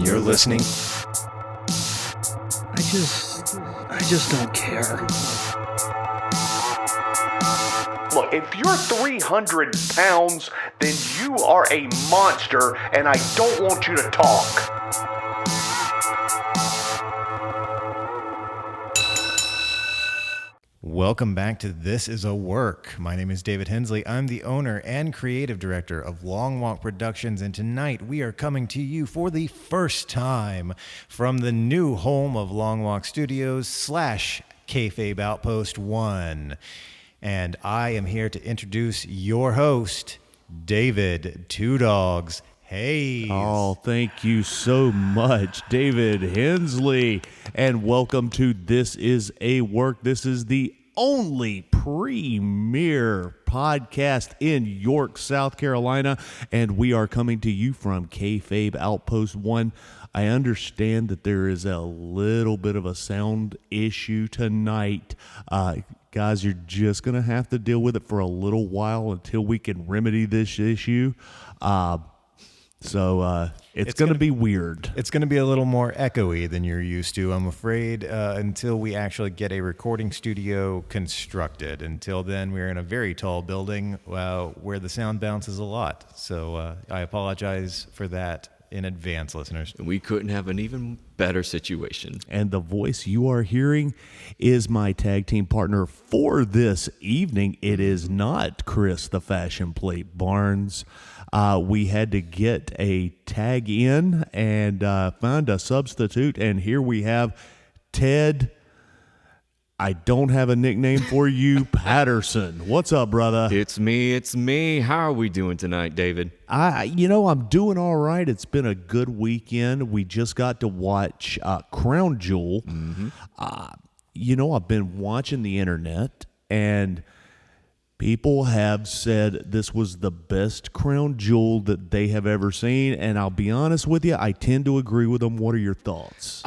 you're listening. I just don't care. Look, if you're 300 pounds, then you are a monster, and I don't want you to talk. Welcome back to This Is a Work. My name is David Hensley. I'm the owner and creative director of Long Walk Productions, and tonight we are coming to you for the first time from the new home of Long Walk Studios / Kayfabe Outpost 1. And I am here to introduce your host, David Two Doggz Hayes. Oh, thank you so much, David Hensley. And welcome to This Is a Work. This is the only premier podcast in York, South Carolina. And we are coming to you from Kayfabe Outpost 1. I understand that there is a little bit of a sound issue tonight. Guys, you're just going to have to deal with it for a little while until we can remedy this issue. So it's going to be weird. It's going to be a little more echoey than you're used to, I'm afraid, until we actually get a recording studio constructed. Until then, we're in a very tall building where the sound bounces a lot. So I apologize for that in advance, listeners. We couldn't have an even better situation. And the voice you are hearing is my tag team partner for this evening. It is not Chris the Fashion Plate Barnes. We had to get a tag in and find a substitute, and here we have Ted. I don't have a nickname for you, Patterson. What's up, brother? It's me. How are we doing tonight, David? I'm doing all right. It's been a good weekend. We just got to watch Crown Jewel. Mm-hmm. I've been watching the internet, and people have said this was the best Crown Jewel that they have ever seen, and I'll be honest with you, I tend to agree with them. What are your thoughts?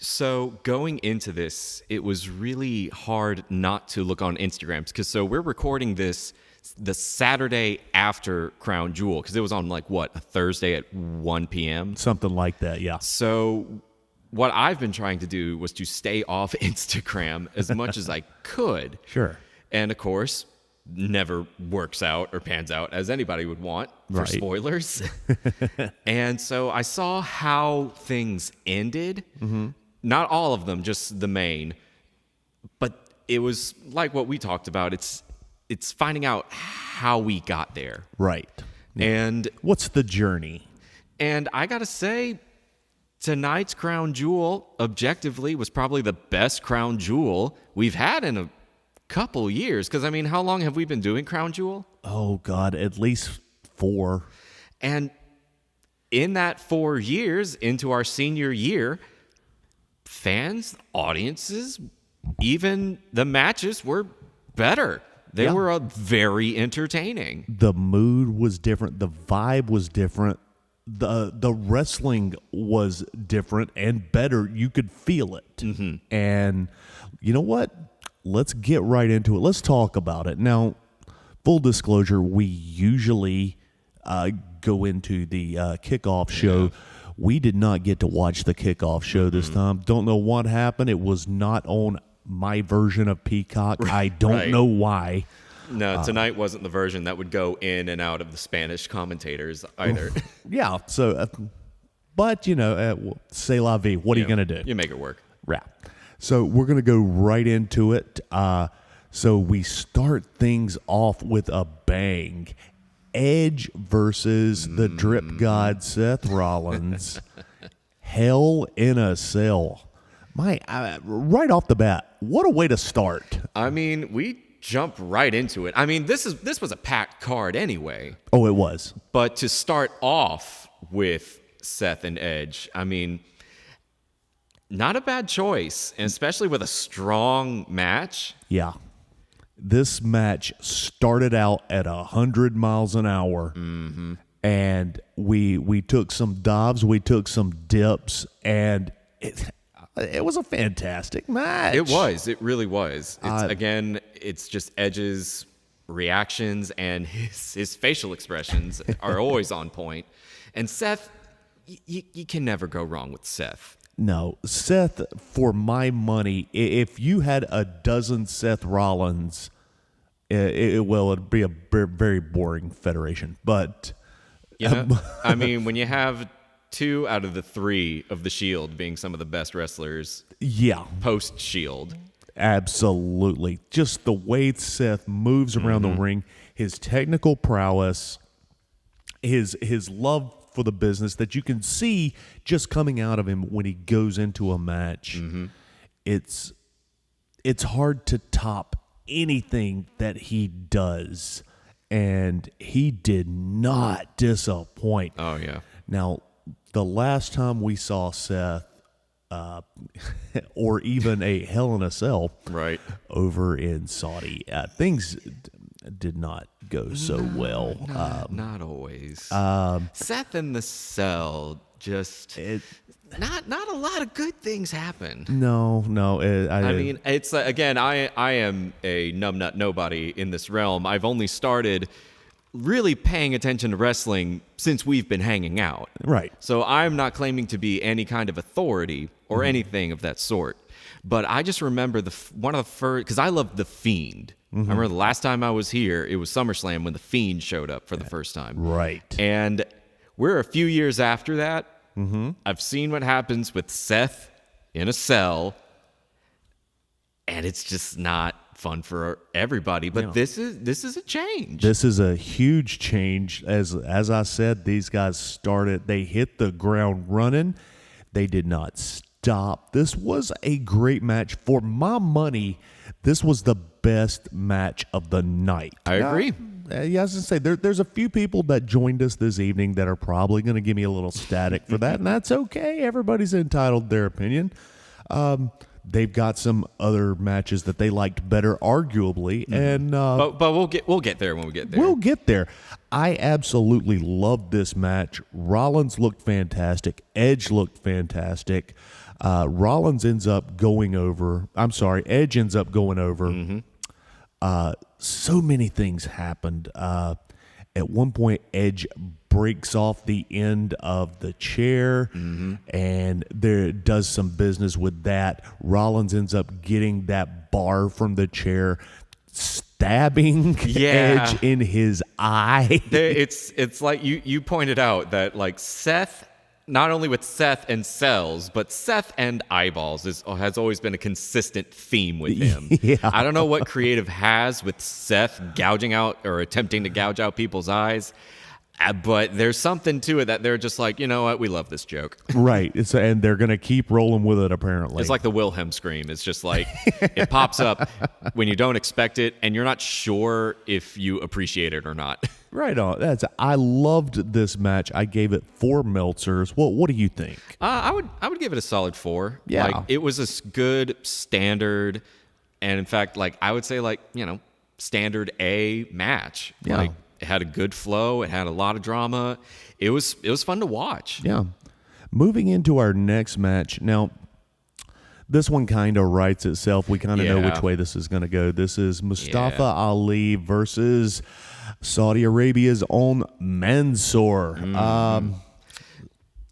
So going into this, it was really hard not to look on Instagrams because we're recording this the Saturday after Crown Jewel because it was on a Thursday at 1 p.m. Something like that, yeah. So what I've been trying to do was to stay off Instagram as much as I could. Sure. And of course, never works out or pans out as anybody would want for spoilers. And so I saw how things ended. Mm-hmm. Not all of them, just the main. But it was like what we talked about. It's finding out how we got there. Right. And what's the journey? And I got to say, tonight's Crown Jewel, objectively, was probably the best Crown Jewel we've had in a couple years. Because, how long have we been doing Crown Jewel? Oh, God, at least 4. And in that 4 years, into our senior year, fans, audiences, even the matches were better. They were very entertaining. The mood was different. The vibe was different. The wrestling was different and better. You could feel it. Mm-hmm. And you know what? Let's get right into it. Let's talk about it. Now, full disclosure, we usually go into the kickoff show. We did not get to watch the kickoff show this time. Don't know what happened. It was not on my version of Peacock. I don't know why. No, tonight wasn't the version that would go in and out of the Spanish commentators either. Yeah, so, but, c'est la vie. What are you going to do? You make it work. Yeah. So we're going to go right into it. So we start things off with a bang. Edge versus the drip god Seth Rollins. Hell in a Cell. Right off the bat, what a way to start. We jumped right into it. This was a packed card anyway. Oh, it was. But to start off with Seth and Edge, not a bad choice, and especially with a strong match. Yeah. This match started out at 100 miles an hour, and we took some dives, we took some dips, and it was a fantastic match. It was. It really was. It's just Edge's reactions and his facial expressions are always on point. And Seth you can never go wrong with Seth. No, Seth, for my money, if you had a dozen Seth Rollins, it'd be a very boring federation. But I mean, when you have 2 out of the 3 of the Shield being some of the best wrestlers, post Shield, absolutely, just the way Seth moves around the ring, his technical prowess, his love for the business that you can see just coming out of him when he goes into a match. It's hard to top anything that he does, and he did not disappoint. Oh yeah. Now, the last time we saw Seth, or even a Hell in a Cell, right, over in Saudi, things did not go so well. Not always. Seth in the Cell, just not a lot of good things happen. No. I mean, it's again, I am a numbnut nobody in this realm. I've only started really paying attention to wrestling since we've been hanging out. Right. So I'm not claiming to be any kind of authority or anything of that sort. But I just remember one of the first, because I love The Fiend. I remember the last time I was here, it was SummerSlam when The Fiend showed up for the first time. Right. And we're a few years after that. I've seen what happens with Seth in a cell, and it's just not fun for everybody. But this is a change. This is a huge change. As I said, these guys they hit the ground running. They did not stop. This was a great match. For my money, this was the best match of the night. I agree. Yeah, I was going to say, there's a few people that joined us this evening that are probably going to give me a little static for that, and that's okay. Everybody's entitled to their opinion. They've got some other matches that they liked better, arguably, and but we'll get there when we get there. We'll get there. I absolutely loved this match. Rollins looked fantastic. Edge looked fantastic. Edge ends up going over. So many things happened. At one point, Edge breaks off the end of the chair and does some business with that. Rollins ends up getting that bar from the chair, stabbing Edge in his eye. It's like you pointed out that like Seth, not only with Seth and cells, but Seth and eyeballs has always been a consistent theme with him. I don't know what creative has with Seth gouging out or attempting to gouge out people's eyes, but there's something to it that they're just like, you know what, we love this joke. Right. And they're going to keep rolling with it, apparently. It's like the Wilhelm scream. It's just like it pops up when you don't expect it, and you're not sure if you appreciate it or not. Right on. I loved this match. I gave it 4 Meltzers. Well, what do you think? I would give it a solid 4. Yeah. Like, it was a good standard, and in fact, like I would say, like, you know, standard A match. Yeah. Like, it had a good flow. It had a lot of drama. It was fun to watch. Yeah. Moving into our next match. Now, this one kind of writes itself. We kind of know which way this is going to go. This is Mustafa Ali versus Saudi Arabia's own Mansoor.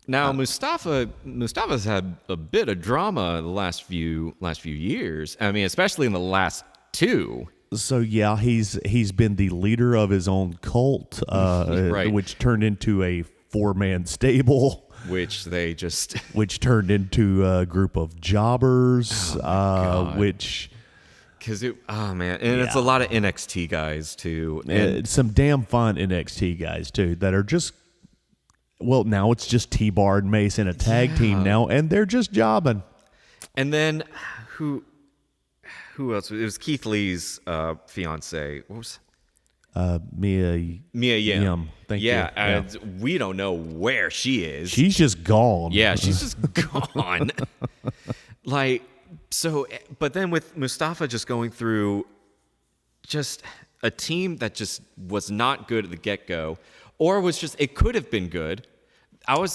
Now, Mustafa's had a bit of drama the last few years. I mean, especially in the last 2. So yeah, he's been the leader of his own cult, right. Which turned into a 4-man stable, which turned into a group of jobbers, it's a lot of NXT guys too, and some damn fun NXT guys too that are just. Well, now it's just T-Bar and Mace in a tag team now, and they're just jobbing. And then who else? It was Keith Lee's fiance. What was Mia Yim. Thank you. And we don't know where she is. She's just gone. Yeah, she's just gone. Like, so, but then with Mustafa just going through just a team that just was not good at the get-go, or was just, it could have been good.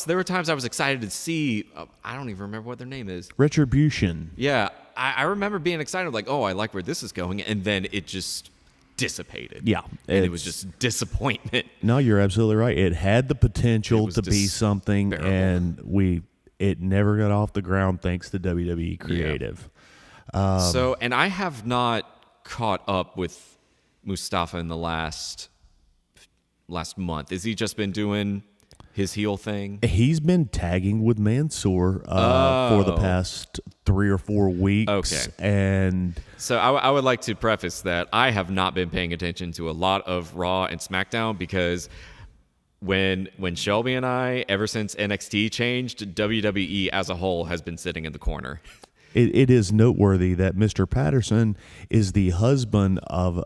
There were times I was excited to see, I don't even remember what their name is. Retribution. Yeah, I remember being excited, like, oh, I like where this is going, and then it just dissipated. Yeah, and it was just disappointment. No, you're absolutely right. It had the potential was to be something, unbearable. and it never got off the ground thanks to WWE Creative. So, and I have not caught up with Mustafa in the last month. Has he just been doing his heel thing? He's been tagging with Mansoor for the past 3 or 4 weeks. Okay. And So I would like to preface that I have not been paying attention to a lot of Raw and SmackDown because when Shelby and I, ever since NXT changed, WWE as a whole has been sitting in the corner. it is noteworthy that Mr. Patterson is the husband of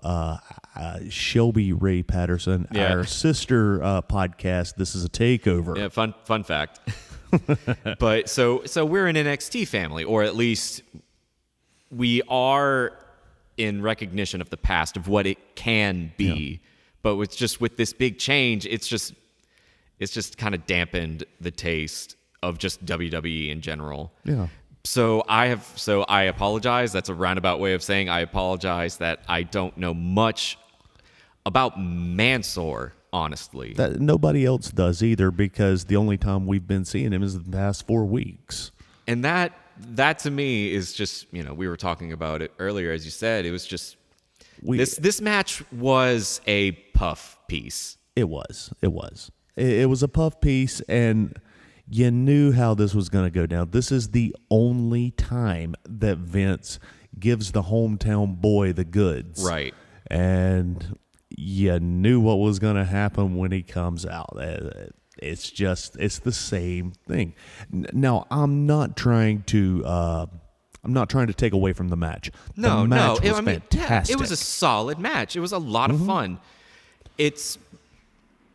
Shelby Ray Patterson, Yeah. our sister podcast. This is a takeover. Yeah, fun fact. But so we're an NXT family, or at least we are in recognition of the past of what it can be. Yeah. But with this big change, it's just kind of dampened the taste of just WWE in general. Yeah. So I apologize. That's a roundabout way of saying I apologize that I don't know much about Mansoor, honestly. That nobody else does either, because the only time we've been seeing him is the past 4 weeks. And that to me is just, we were talking about it earlier, as you said. It was just this match was a puff piece. It was a puff piece, and you knew how this was going to go down. This is the only time that Vince gives the hometown boy the goods. Right. And you knew what was going to happen when he comes out. It's the same thing. Now, I'm not trying to take away from the match. No, the match was fantastic. fantastic. It was a solid match. It was a lot of fun. It's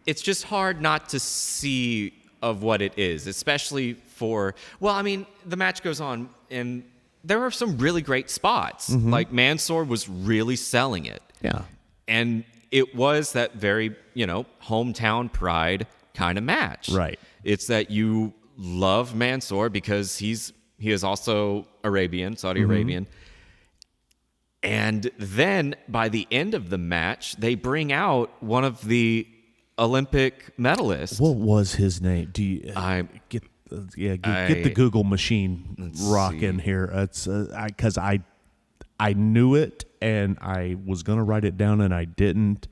just hard not to see of what it is, especially the match goes on, and there are some really great spots. Like Mansoor was really selling it. Yeah. And it was that very, hometown pride kind of match. Right. It's that you love Mansoor because he is also Arabian, Saudi Arabian. And then by the end of the match, they bring out one of the Olympic medalists. What was his name? Do you get the Google machine rocking here? It's because I knew it and I was gonna write it down and I didn't.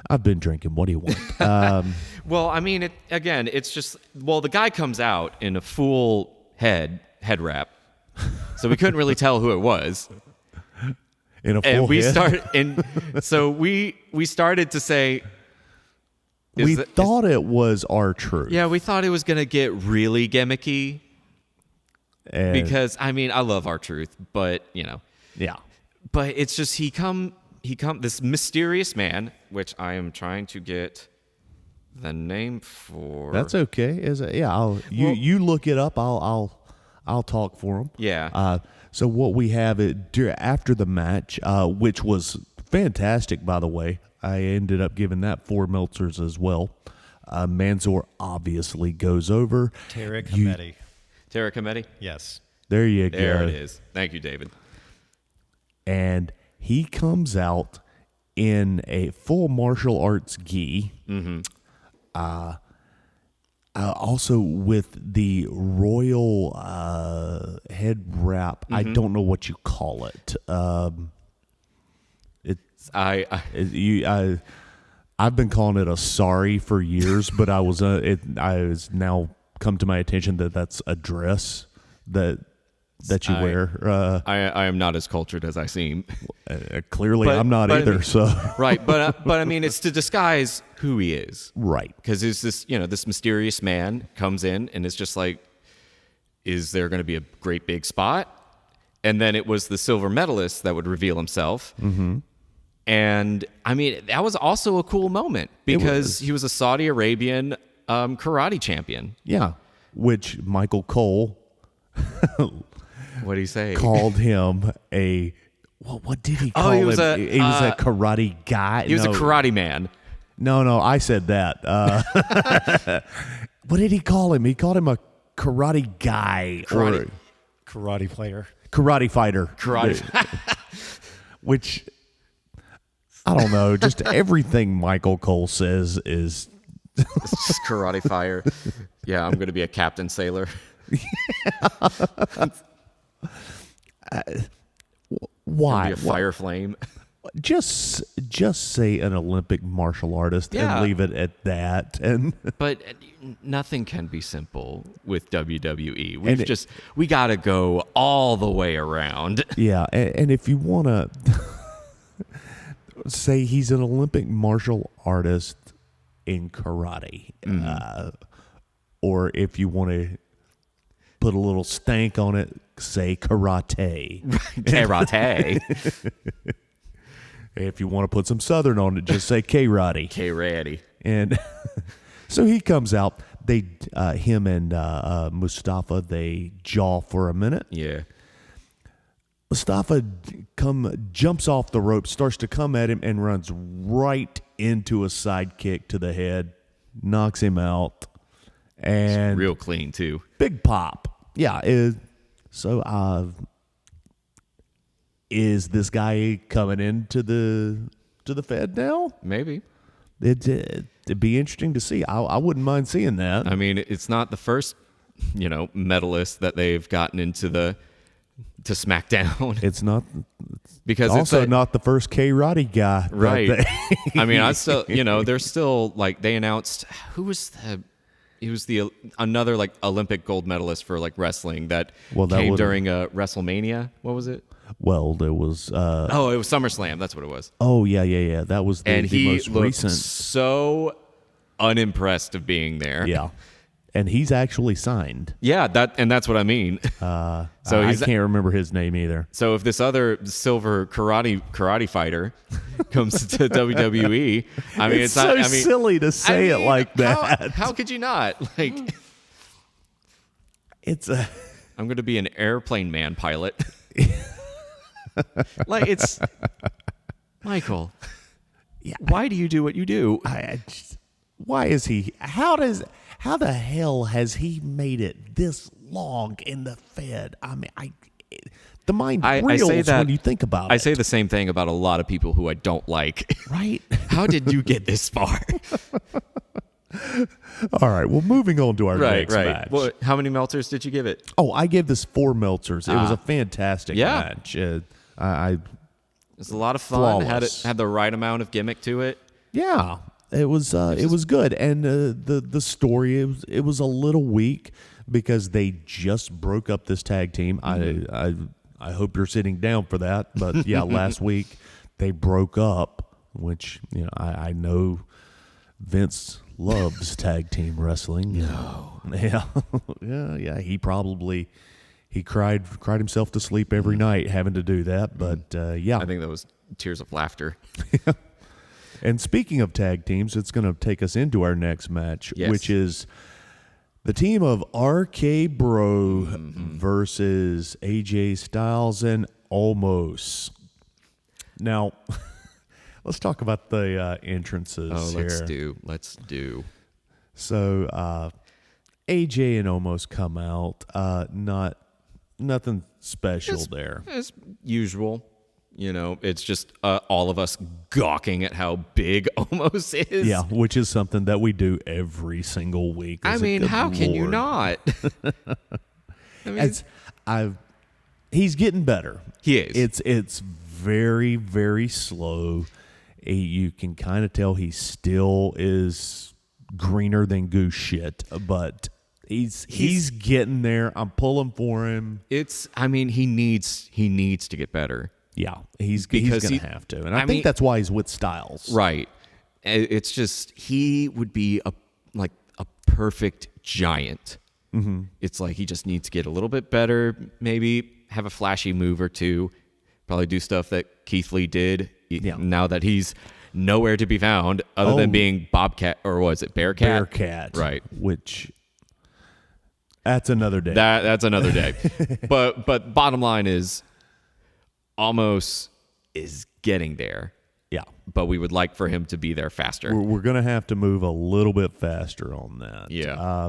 I've been drinking. What do you want? Well, it's just the guy comes out in a full head wrap, so we couldn't really tell who it was. In a full head? So we started to say. We thought it was R-Truth. Yeah, we thought it was going to get really gimmicky. Because, I love R-Truth, but, Yeah. But it's just he come this mysterious man, which I am trying to get the name for. That's okay. You look it up. I'll talk for him. Yeah. So what we have after the match, which was fantastic, by the way. I ended up giving that 4 Meltzers as well. Mansoor obviously goes over. Tarek Hamedi. Tarek Hamedi? Yes. There you go. There it is. Thank you, David. And he comes out in a full martial arts gi. Also with the royal head wrap. I don't know what you call it. I've been calling it a sari for years, but I was now come to my attention that that's a dress that you wear. I am not as cultured as I seem. Clearly, I'm not either. So right, but it's to disguise who he is, right? Because it's this mysterious man comes in and it's just like, is there going to be a great big spot? And then it was the silver medalist that would reveal himself. And that was also a cool moment because he was a Saudi Arabian karate champion. Yeah, which Michael Cole, what did he say? Called him a what did he call him? He was a karate guy. He was a karate man. No, I said that. What did he call him? He called him a karate guy or Karate player. Karate fighter. Karate. Which I don't know. Just everything Michael Cole says is It's just karate fire. Yeah, I'm going to be a captain sailor. why? Be a fire flame. Just say an Olympic martial artist and leave it at that. And But nothing can be simple with WWE. We got to go all the way around. yeah, and if you want to say he's an Olympic martial artist in karate, or if you want to put a little stank on it, say karate. Karate. If you want to put some Southern on it, just say K-Roddy. K-Ratty. And so he comes out. They, him and Mustafa, they jaw for a minute. Yeah. Mustafa jumps off the rope, starts to come at him, and runs right into a side kick to the head, knocks him out, and Real clean, too. big pop. Yeah. Is this guy coming into the Fed now? Maybe. It'd be interesting to see. I wouldn't mind seeing that. I mean, it's not the first, medalist that they've gotten into to SmackDown. It's not Because also it's not the first K-Roddy guy. right. I mean, I still, they're still like, they announced he was another like Olympic gold medalist for like wrestling that came during WrestleMania. What was it? Well, there was. It was SummerSlam. That's what it was. Oh yeah. That was the he most looked recent. So unimpressed of being there. Yeah, and he's actually signed. Yeah, that's what I mean. So I can't remember his name either. So if this other silver karate fighter comes to WWE, I mean, it's so not. silly to say it like that. How could you not? Like, I'm going to be an airplane man pilot. Like, it's Michael. Yeah. Why do you do what you do? Why is he? How the hell has he made it this long in the Fed? I mean, the mind reels when you think about it. I say the same thing about a lot of people who I don't like. Right? How did you get this far? All right. Well, moving on to our next match. Well, how many Meltzers did you give it? Oh, I gave this 4 Meltzers. It was a fantastic match. It was a lot of fun. Had the right amount of gimmick to it. Yeah, it was good, and the story it was a little weak because they just broke up this tag team. Mm-hmm. I hope you're sitting down for that, but yeah, last week they broke up, which I know Vince loves tag team wrestling. No, yeah. He cried himself to sleep every night having to do that, but yeah. I think that was tears of laughter. And speaking of tag teams, it's going to take us into our next match, which is the team of RK Bro versus AJ Styles and Omos. Now, let's talk about the entrances here. Let's do. So, AJ and Omos come out, nothing special there. As usual. It's just all of us gawking at how big Omos is. Yeah, which is something that we do every single week. I mean, how can you not? He's getting better. He is. It's very, very slow. You can kind of tell he still is greener than goose shit, but he's getting there. I'm pulling for him. He needs to get better. Yeah, he's going to have to. And I think that's why he's with Styles. Right. It's just he would be a perfect giant. Mm-hmm. It's like he just needs to get a little bit better, maybe have a flashy move or two, probably do stuff that Keith Lee did now that he's nowhere to be found other than being Bobcat, or was it Bearcat? Bearcat. Right. Which... That's another day. That's another day. But bottom line is, Omos is getting there. Yeah. But we would like for him to be there faster. We're going to have to move a little bit faster on that. Yeah.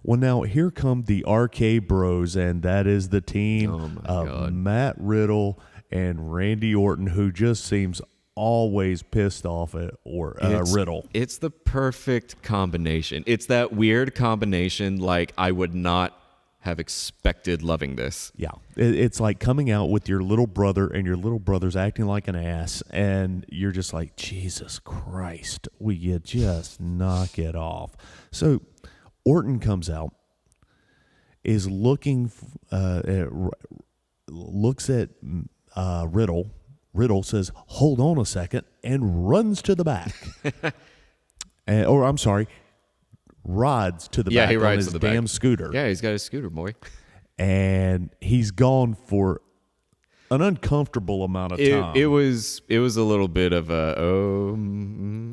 Well, now here come the RK Bros, and that is the team of God. Matt Riddle and Randy Orton, who just seems always pissed off at Riddle. It's the perfect combination. It's that weird combination like I would not have expected loving this. Yeah. It's like coming out with your little brother and your little brother's acting like an ass and you're just like, Jesus Christ, will you just knock it off? So Orton comes out, is looking, looks at Riddle. Riddle says, hold on a second, and runs to the back. Rides to the back he on rides his to the damn back. scooter. Yeah, he's got his scooter, boy. And he's gone for an uncomfortable amount of time. It was a little bit of a,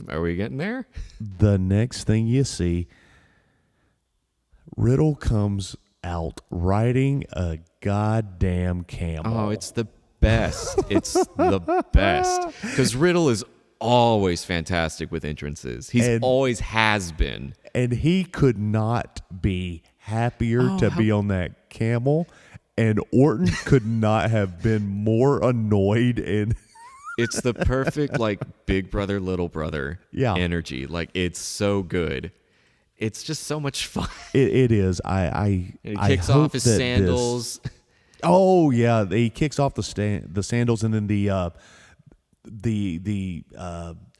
are we getting there? The next thing you see, Riddle comes out riding a goddamn camel. Oh, it's the best. It's the best. Because Riddle is always fantastic with entrances. He's always has been. And he could not be happier to be on that camel. And Orton could not have been more annoyed. And it's the perfect, like, big brother, little brother energy. Like, it's so good. It's just so much fun. It is. He kicks off his sandals. Oh yeah, he kicks off the sandals, and then the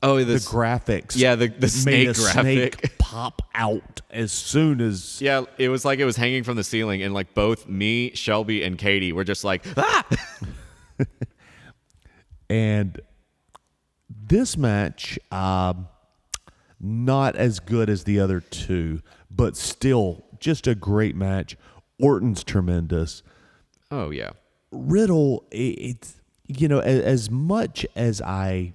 graphics. Yeah, the snake graphic snake pop out as soon as. Yeah, it was like it was hanging from the ceiling, and like both me, Shelby, and Katie were just like, ah. And this match, not as good as the other two, but still just a great match. Orton's tremendous. Oh, yeah. Riddle, it's, as much as I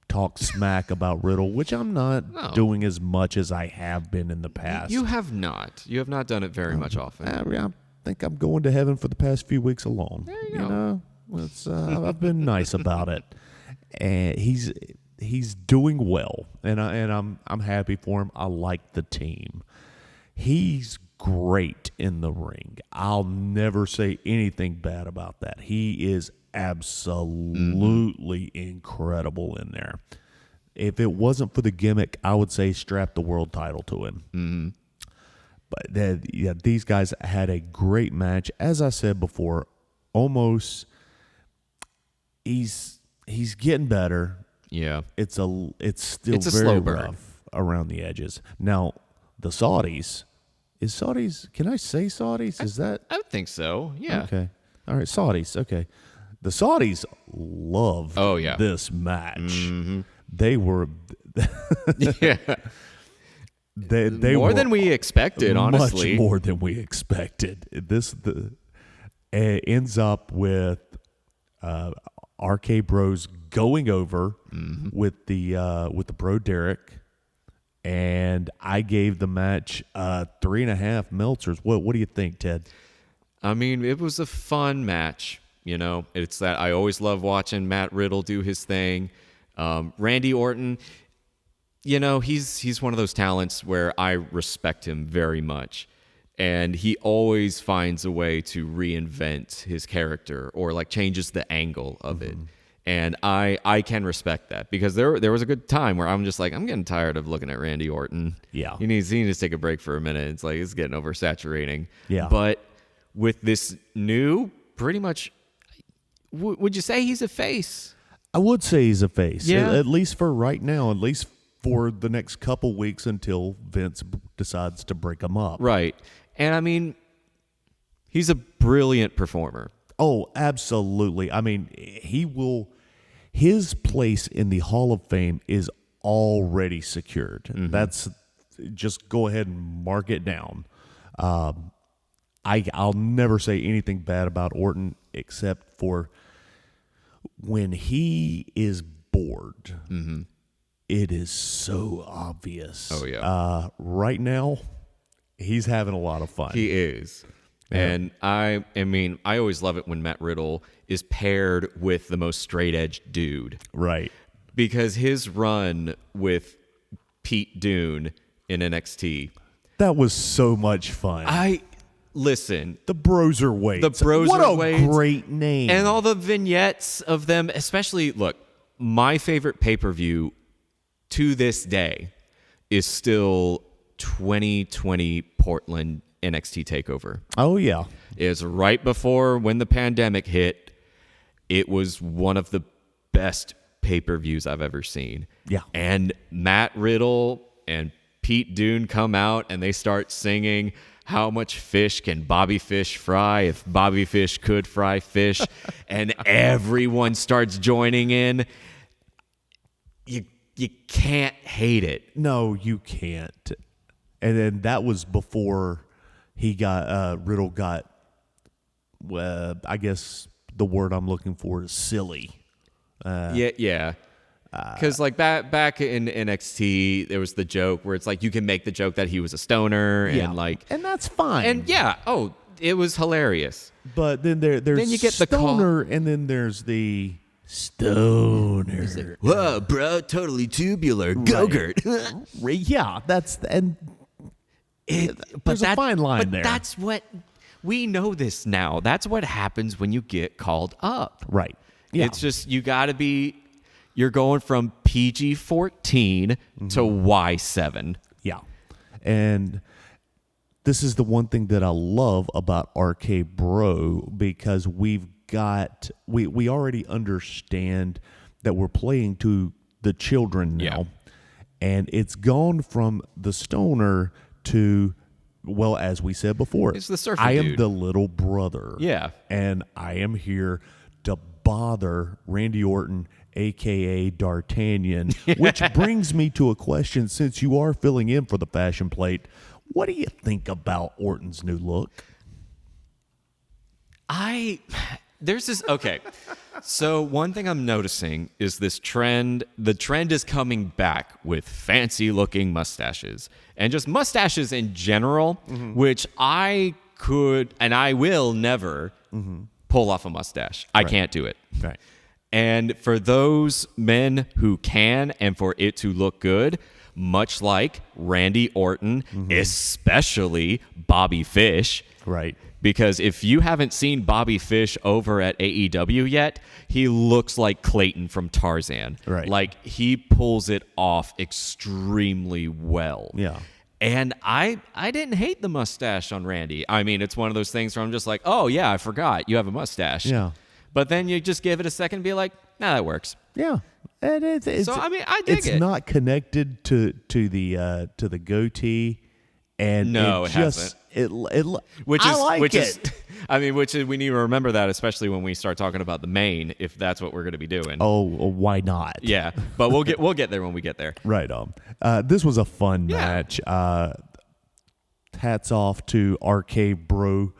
talk smack about Riddle, which I'm not doing as much as I have been in the past. You have not. You have not done it very much often. I think I'm going to heaven for the past few weeks alone. There you go. I've been nice about it. And he's doing well, and I'm happy for him. I like the team. He's great in the ring. I'll never say anything bad about that. He is absolutely incredible in there. If it wasn't for the gimmick, I would say strap the world title to him. Mm-hmm. But these guys had a great match. As I said before, almost he's getting better. Yeah. It's still a very slow burn. rough around the edges. Now, the Saudis, can I say Saudis? Is that? I would think so. Yeah. Okay. All right, Saudis. Okay. The Saudis loved this match. Mm-hmm. They were yeah. They more were than we expected, honestly. Much more than we expected. This ends up with RK Bros going over with the Bro Derek, and I gave the match 3.5 Meltzers. What do you think, Ted? I mean, it was a fun match. It's that I always love watching Matt Riddle do his thing. Randy Orton, he's one of those talents where I respect him very much. And he always finds a way to reinvent his character or like changes the angle of it. And I can respect that because there was a good time where I'm just like, I'm getting tired of looking at Randy Orton. Yeah. He needs to take a break for a minute. It's like, it's getting oversaturating. Yeah. But with this new, pretty much, would you say he's a face? I would say he's a face. Yeah. At least for right now, at least for the next couple weeks until Vince decides to break him up. Right. And I mean, he's a brilliant performer. Oh, absolutely. I mean, his place in the Hall of Fame is already secured. Mm-hmm. That's just go ahead and mark it down. I'll never say anything bad about Orton except for when he is bored. Mm-hmm. It is so obvious. Oh, yeah. Right now, he's having a lot of fun. He is. And I mean, I always love it when Matt Riddle is paired with the most straight edge dude. Right. Because his run with Pete Dunne in NXT. That was so much fun. Listen. The Broserweights. The Broserweights. What a great name. And all the vignettes of them, especially, look, my favorite pay-per-view to this day is still 2020 Portland NXT TakeOver. Oh, yeah. It's right before when the pandemic hit. It was one of the best pay-per-views I've ever seen. Yeah. And Matt Riddle and Pete Dunne come out and they start singing, "How much fish can Bobby Fish fry if Bobby Fish could fry fish?" And everyone starts joining in. You can't hate it. No, you can't. And then that was before he got Riddle got. I guess the word I'm looking for is silly. Yeah. Because like back in NXT, there was the joke where it's like you can make the joke that he was a stoner and that's fine. And it was hilarious. But then there's then you get the stoner, and then there's the stoner. Whoa, bro, totally tubular, Go-Gurt. Yeah, there's a fine line there. But that's what we know this now. That's what happens when you get called up. Right. Yeah. It's just you got to be. You're going from PG-14 to Y7. Yeah. And this is the one thing that I love about RK Bro, because we already understand that we're playing to the children now. Yeah. And it's gone from the stoner to, well, as we said before, It's the surfer I am dude. the little brother. Yeah. And I am here to bother Randy Orton, a.k.a. D'Artagnan, which brings me to a question. Since you are filling in for the fashion plate, what do you think about Orton's new look? There's this, okay. So one thing I'm noticing is this trend. The trend is coming back with fancy looking mustaches and just mustaches in general, which I could, and I will never pull off a mustache. I can't do it. Right. And for those men who can, and for it to look good, much like Randy Orton, especially Bobby Fish. Right. Because if you haven't seen Bobby Fish over at AEW yet, he looks like Clayton from Tarzan. Right. Like, he pulls it off extremely well. Yeah. And I didn't hate the mustache on Randy. I mean, it's one of those things where I'm just like, oh, yeah, I forgot you have a mustache. Yeah. But then you just give it a second and be like, nah, that works. Yeah. And it's So, I mean, I dig it's it. not connected to the goatee, and No, it just hasn't. Which we need to remember that, especially when we start talking about the main, if that's what we're going to be doing. oh, why not? Yeah, but we'll get there when we get there. Right on. This was a fun match. Hats off to RK Bro,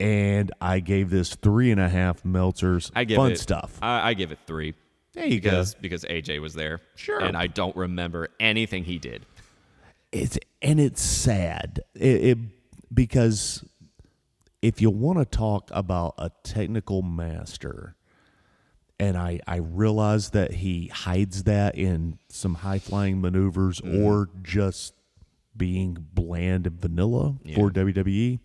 and I gave this 3.5 Meltzers. I give fun it stuff. I give it 3. There you because AJ was there. Sure. And I don't remember anything he did. It's sad. Because if you want to talk about a technical master, and I realize that he hides that in some high-flying maneuvers or just being bland and vanilla for WWE,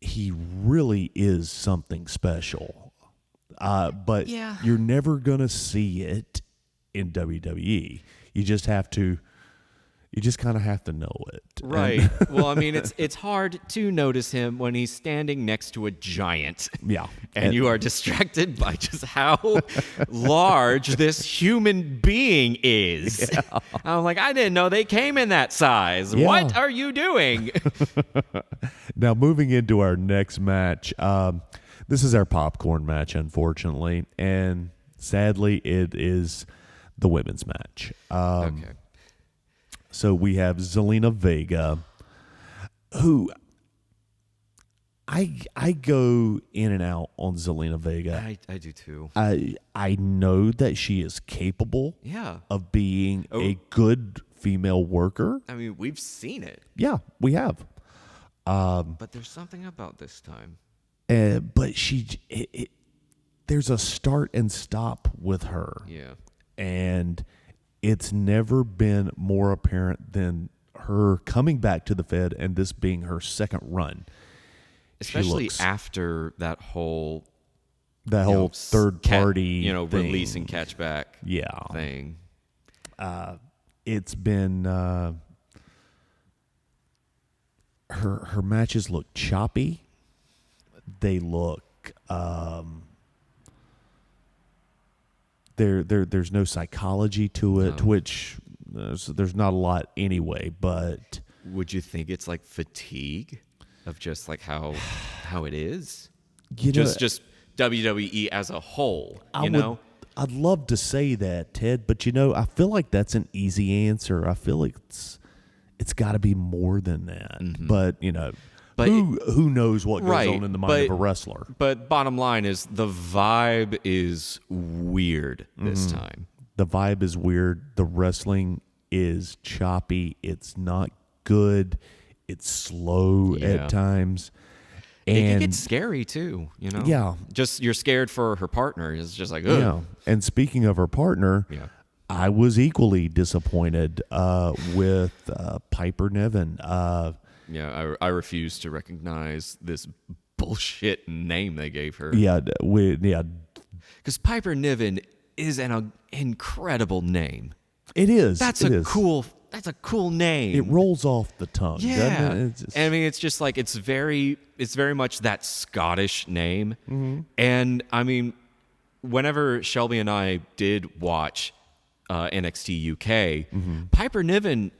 he really is something special. But you're never going to see it in WWE. You just kind of have to know it. Right. Well, I mean, it's hard to notice him when he's standing next to a giant. Yeah. And you are distracted by just how large this human being is. Yeah. I'm like, I didn't know they came in that size. Yeah. What are you doing? Now, moving into our next match, this is our popcorn match, unfortunately. And sadly, it is the women's match. Okay. So we have Zelina Vega, who I go in and out on Zelina Vega. I do too. I know that she is capable of being a good female worker. I mean, we've seen it. Yeah, we have. But there's something about this time. But there's a start and stop with her. Yeah. And it's never been more apparent than her coming back to the Fed and this being her second run. Especially after that whole That whole third party, thing. Release and catchback, thing. It's been her matches look choppy. They look there's no psychology to it, which there's not a lot anyway. But would you think it's like fatigue of just like how it is? Just WWE as a whole, I'd love to say that, Ted, but I feel like that's an easy answer. I feel like it's got to be more than that. Mm-hmm. But who knows what goes on in the mind of a wrestler? But bottom line is the vibe is weird this time. The vibe is weird. The wrestling is choppy. It's not good. It's slow at times. And it can get scary too, Yeah. Just you're scared for her partner. It's just like, ugh. Yeah. And speaking of her partner, I was equally disappointed with Piper Niven. I refuse to recognize this bullshit name they gave her. Because Piper Niven is an incredible name. It is. That's a cool name. It rolls off the tongue. Yeah. Doesn't it? I mean, it's just like it's very much that Scottish name. Mm-hmm. And I mean, whenever Shelby and I did watch NXT UK, Piper Niven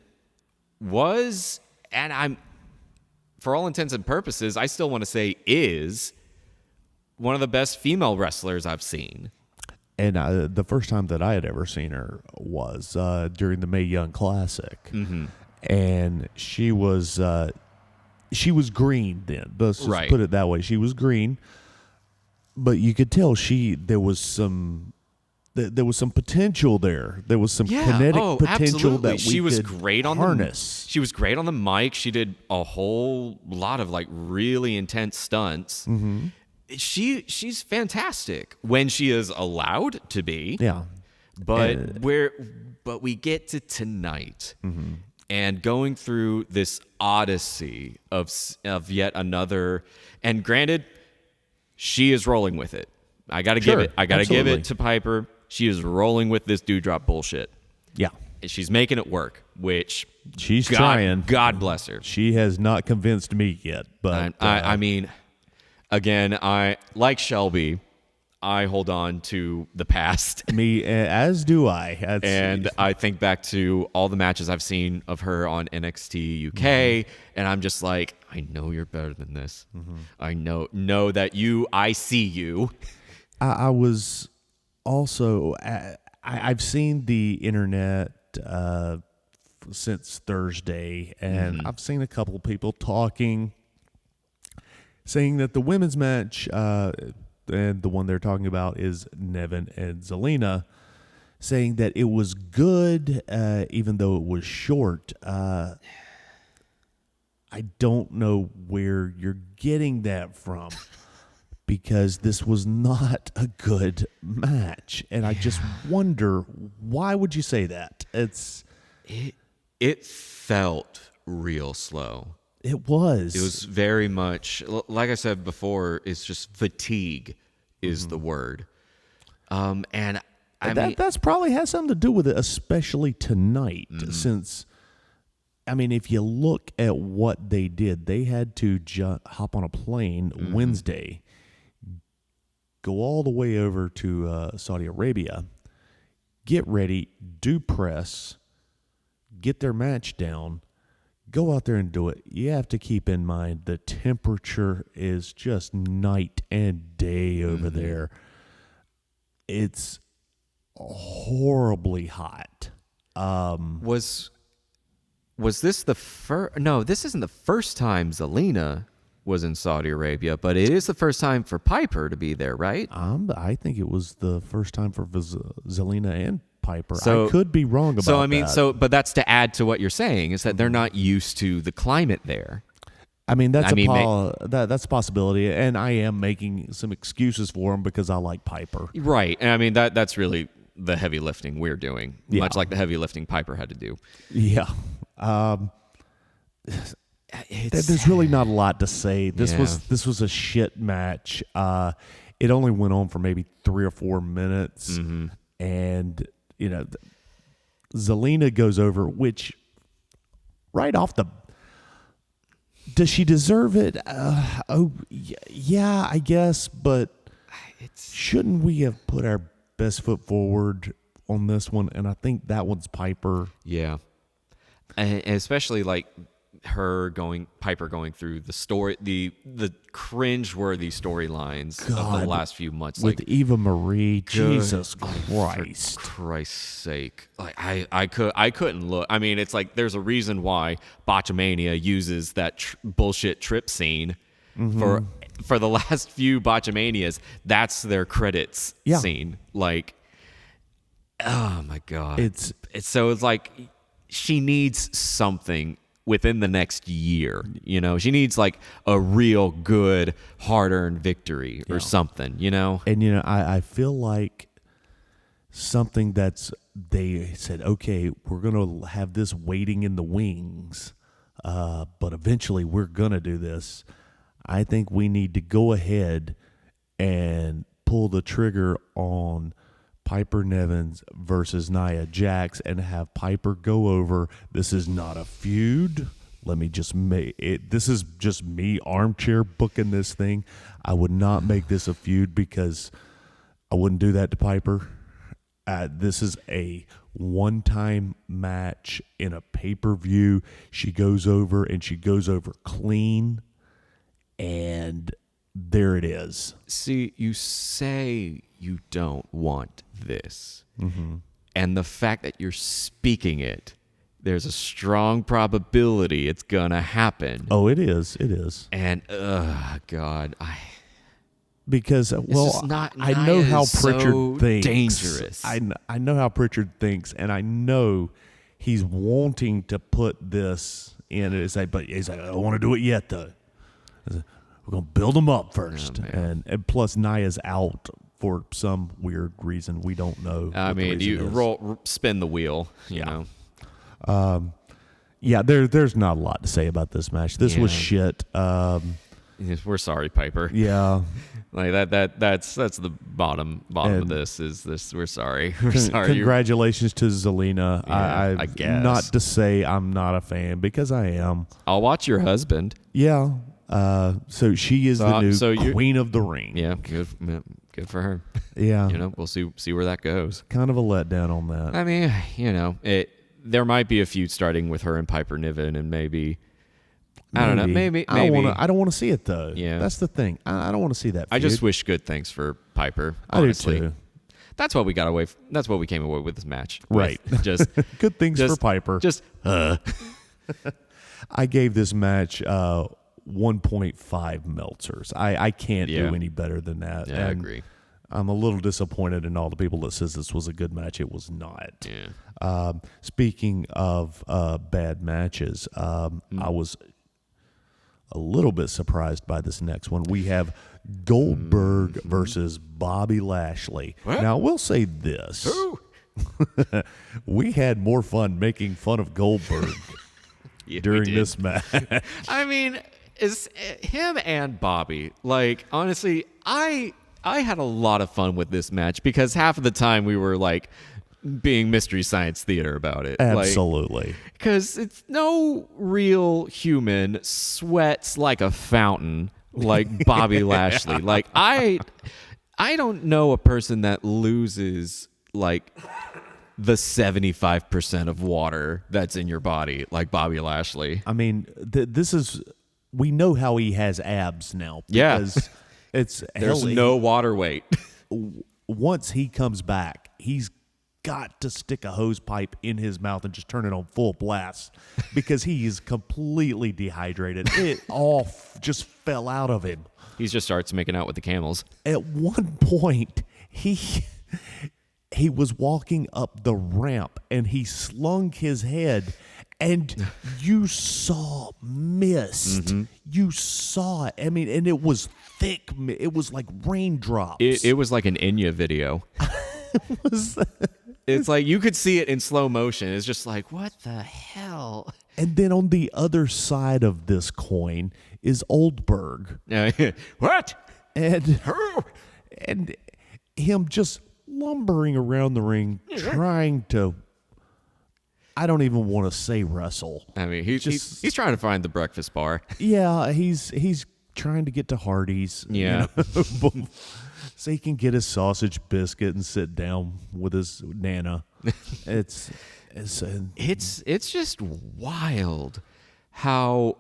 was, and I'm, for all intents and purposes, I still want to say is one of the best female wrestlers I've seen. And the first time that I had ever seen her was during the Mae Young Classic, and she was green then. Let's just put it that way. She was green, but you could tell there was some potential there. There was some kinetic potential absolutely. that she was great on harness. She was great on the mic. She did a whole lot of like really intense stunts. Mm-hmm. She's fantastic when she is allowed to be. Yeah. But we get to tonight and going through this odyssey of yet another, and granted, she is rolling with it. I gotta give it to Piper. She is rolling with this dewdrop bullshit. Yeah. She's making it work, which she's trying. God bless her. She has not convinced me yet, but I mean, again, I like Shelby. I hold on to the past. Me, as do I. And I think back to all the matches I've seen of her on NXT UK, and I'm just like, I know you're better than this. I know that I see you. I was also, I've seen the internet since Thursday, and I've seen a couple of people talking, saying that the women's match, and the one they're talking about is Niven and Zelina, saying that it was good, even though it was short. I don't know where you're getting that from, because this was not a good match. And I just wonder, why would you say that? It felt real slow. It was. It was very much, like I said before, it's just fatigue is the word. And I mean, that's probably has something to do with it, especially tonight, since, I mean, if you look at what they did, they had to hop on a plane Wednesday, go all the way over to Saudi Arabia, get ready, do press, get their match down, go out there and do it. You have to keep in mind the temperature is just night and day over there. It's horribly hot. Was this the first? No, this isn't the first time Zelina was in Saudi Arabia, but it is the first time for Piper to be there, right? I think it was the first time for Zelina and Piper. I could be wrong about that. But that's to add to what you're saying, is that they're not used to the climate there. I mean, that's a possibility, and I am making some excuses for them because I like Piper. Right, and I mean that's really the heavy lifting we're doing, much like the heavy lifting Piper had to do. Yeah. There's really not a lot to say. This was a shit match. it only went on for maybe 3 or 4 minutes. And, Zelina goes over, which right off the... Does she deserve it? Yeah, I guess, but shouldn't we have put our best foot forward on this one? And I think that one's Piper. Yeah. And especially like Piper going through the story, the cringe-worthy storylines of the last few months, with like Eva Marie. Jesus Christ! For Christ's sake! Like I couldn't look. I mean, it's like there's a reason why Botchamania uses that bullshit trip scene for the last few Botchamanias. That's their credits scene. Like, oh my god! It's like she needs something within the next year. She needs like a real good hard-earned victory or something, And I feel like something they said, okay, we're gonna have this waiting in the wings, but eventually we're gonna do this. I think we need to go ahead and pull the trigger on Piper Nevins versus Nia Jax and have Piper go over. This is not a feud. Let me just make it. This is just me armchair booking this thing. I would not make this a feud because I wouldn't do that to Piper. This is a one-time match in a pay-per-view. She goes over and she goes over clean, and there it is. See, you say you don't want this. And the fact that you're speaking it, there's a strong probability it's gonna happen. Oh, it is. It is. And God, because I know how Pritchard thinks. Dangerous. I know how Pritchard thinks, and I know he's wanting to put this in. But he's like, I don't want to do it yet, though. We're gonna build them up first, and plus Nia's out for some weird reason we don't know. I mean, spin the wheel, you know. There's not a lot to say about this match. This was shit. We're sorry, Piper. Yeah, like that's the bottom of this. Is this? We're sorry. We're sorry. Congratulations to Zelina. Yeah, I guess. Not to say I'm not a fan, because I am. I'll watch your husband. Yeah. So she is the new queen of the ring. Yeah, good for her. Yeah. We'll see where that goes. Kind of a letdown on that. I mean, there might be a feud starting with her and Piper Niven, and maybe I don't know. Maybe I don't want to see it though. Yeah, that's the thing. I don't want to see that. I just wish good things for Piper. Honestly. I do too. That's what we got away. That's what we came away with this match. Right. Just good things for Piper. I gave this match 1.5 Meltzers. I can't do any better than that. Yeah, I agree. I'm a little disappointed in all the people that says this was a good match. It was not. Yeah. Speaking of bad matches, I was a little bit surprised by this next one. We have Goldberg versus Bobby Lashley. What? Now, we'll say this. We had more fun making fun of Goldberg during this match. I mean, it's him and Bobby. Like, honestly, I had a lot of fun with this match because half of the time we were like being Mystery Science Theater about it. Absolutely. Because it's no real human sweats like a fountain like Bobby Lashley. Like, I don't know a person that loses like the 75% of water that's in your body like Bobby Lashley. I mean, we know how he has abs now. Because there's no water weight. Once he comes back, he's got to stick a hose pipe in his mouth and just turn it on full blast because he is completely dehydrated. It all just fell out of him. He just starts making out with the camels. At one point, he was walking up the ramp and he slung his head, and you saw mist. Mm-hmm. You saw it. I mean, and it was thick. It was like raindrops. It was like an Enya video. It's like you could see it in slow motion. It's just like, what the hell? And then on the other side of this coin is Oldberg. What? And and him just lumbering around the ring, trying to. I don't even want to say wrestle. I mean, he's trying to find the breakfast bar. Yeah, he's trying to get to Hardee's. Yeah. So he can get his sausage biscuit and sit down with his Nana. It's just wild how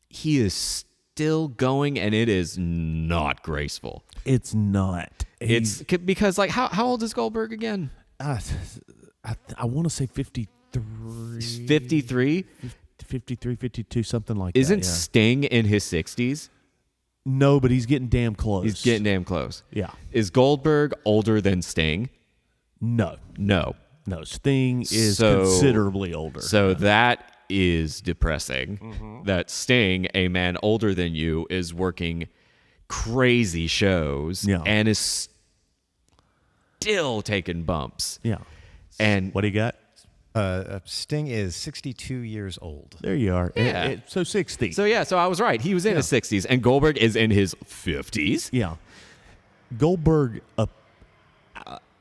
he is still going, and it is not graceful. It's not. It's because, like, how old is Goldberg again? I want to say 53. 53? 53, 52, something like Isn't that. Sting in his 60s? No, but he's getting damn close. He's getting damn close. Yeah. Is Goldberg older than Sting? No. No. Sting is considerably older. So that is depressing. That Sting, a man older than you, is working crazy shows and is still taking bumps. Yeah. And what do you got? Sting is 62 years old. There you are. Yeah. So 60. So I was right. He was in his 60s, and Goldberg is in his 50s. Yeah. Goldberg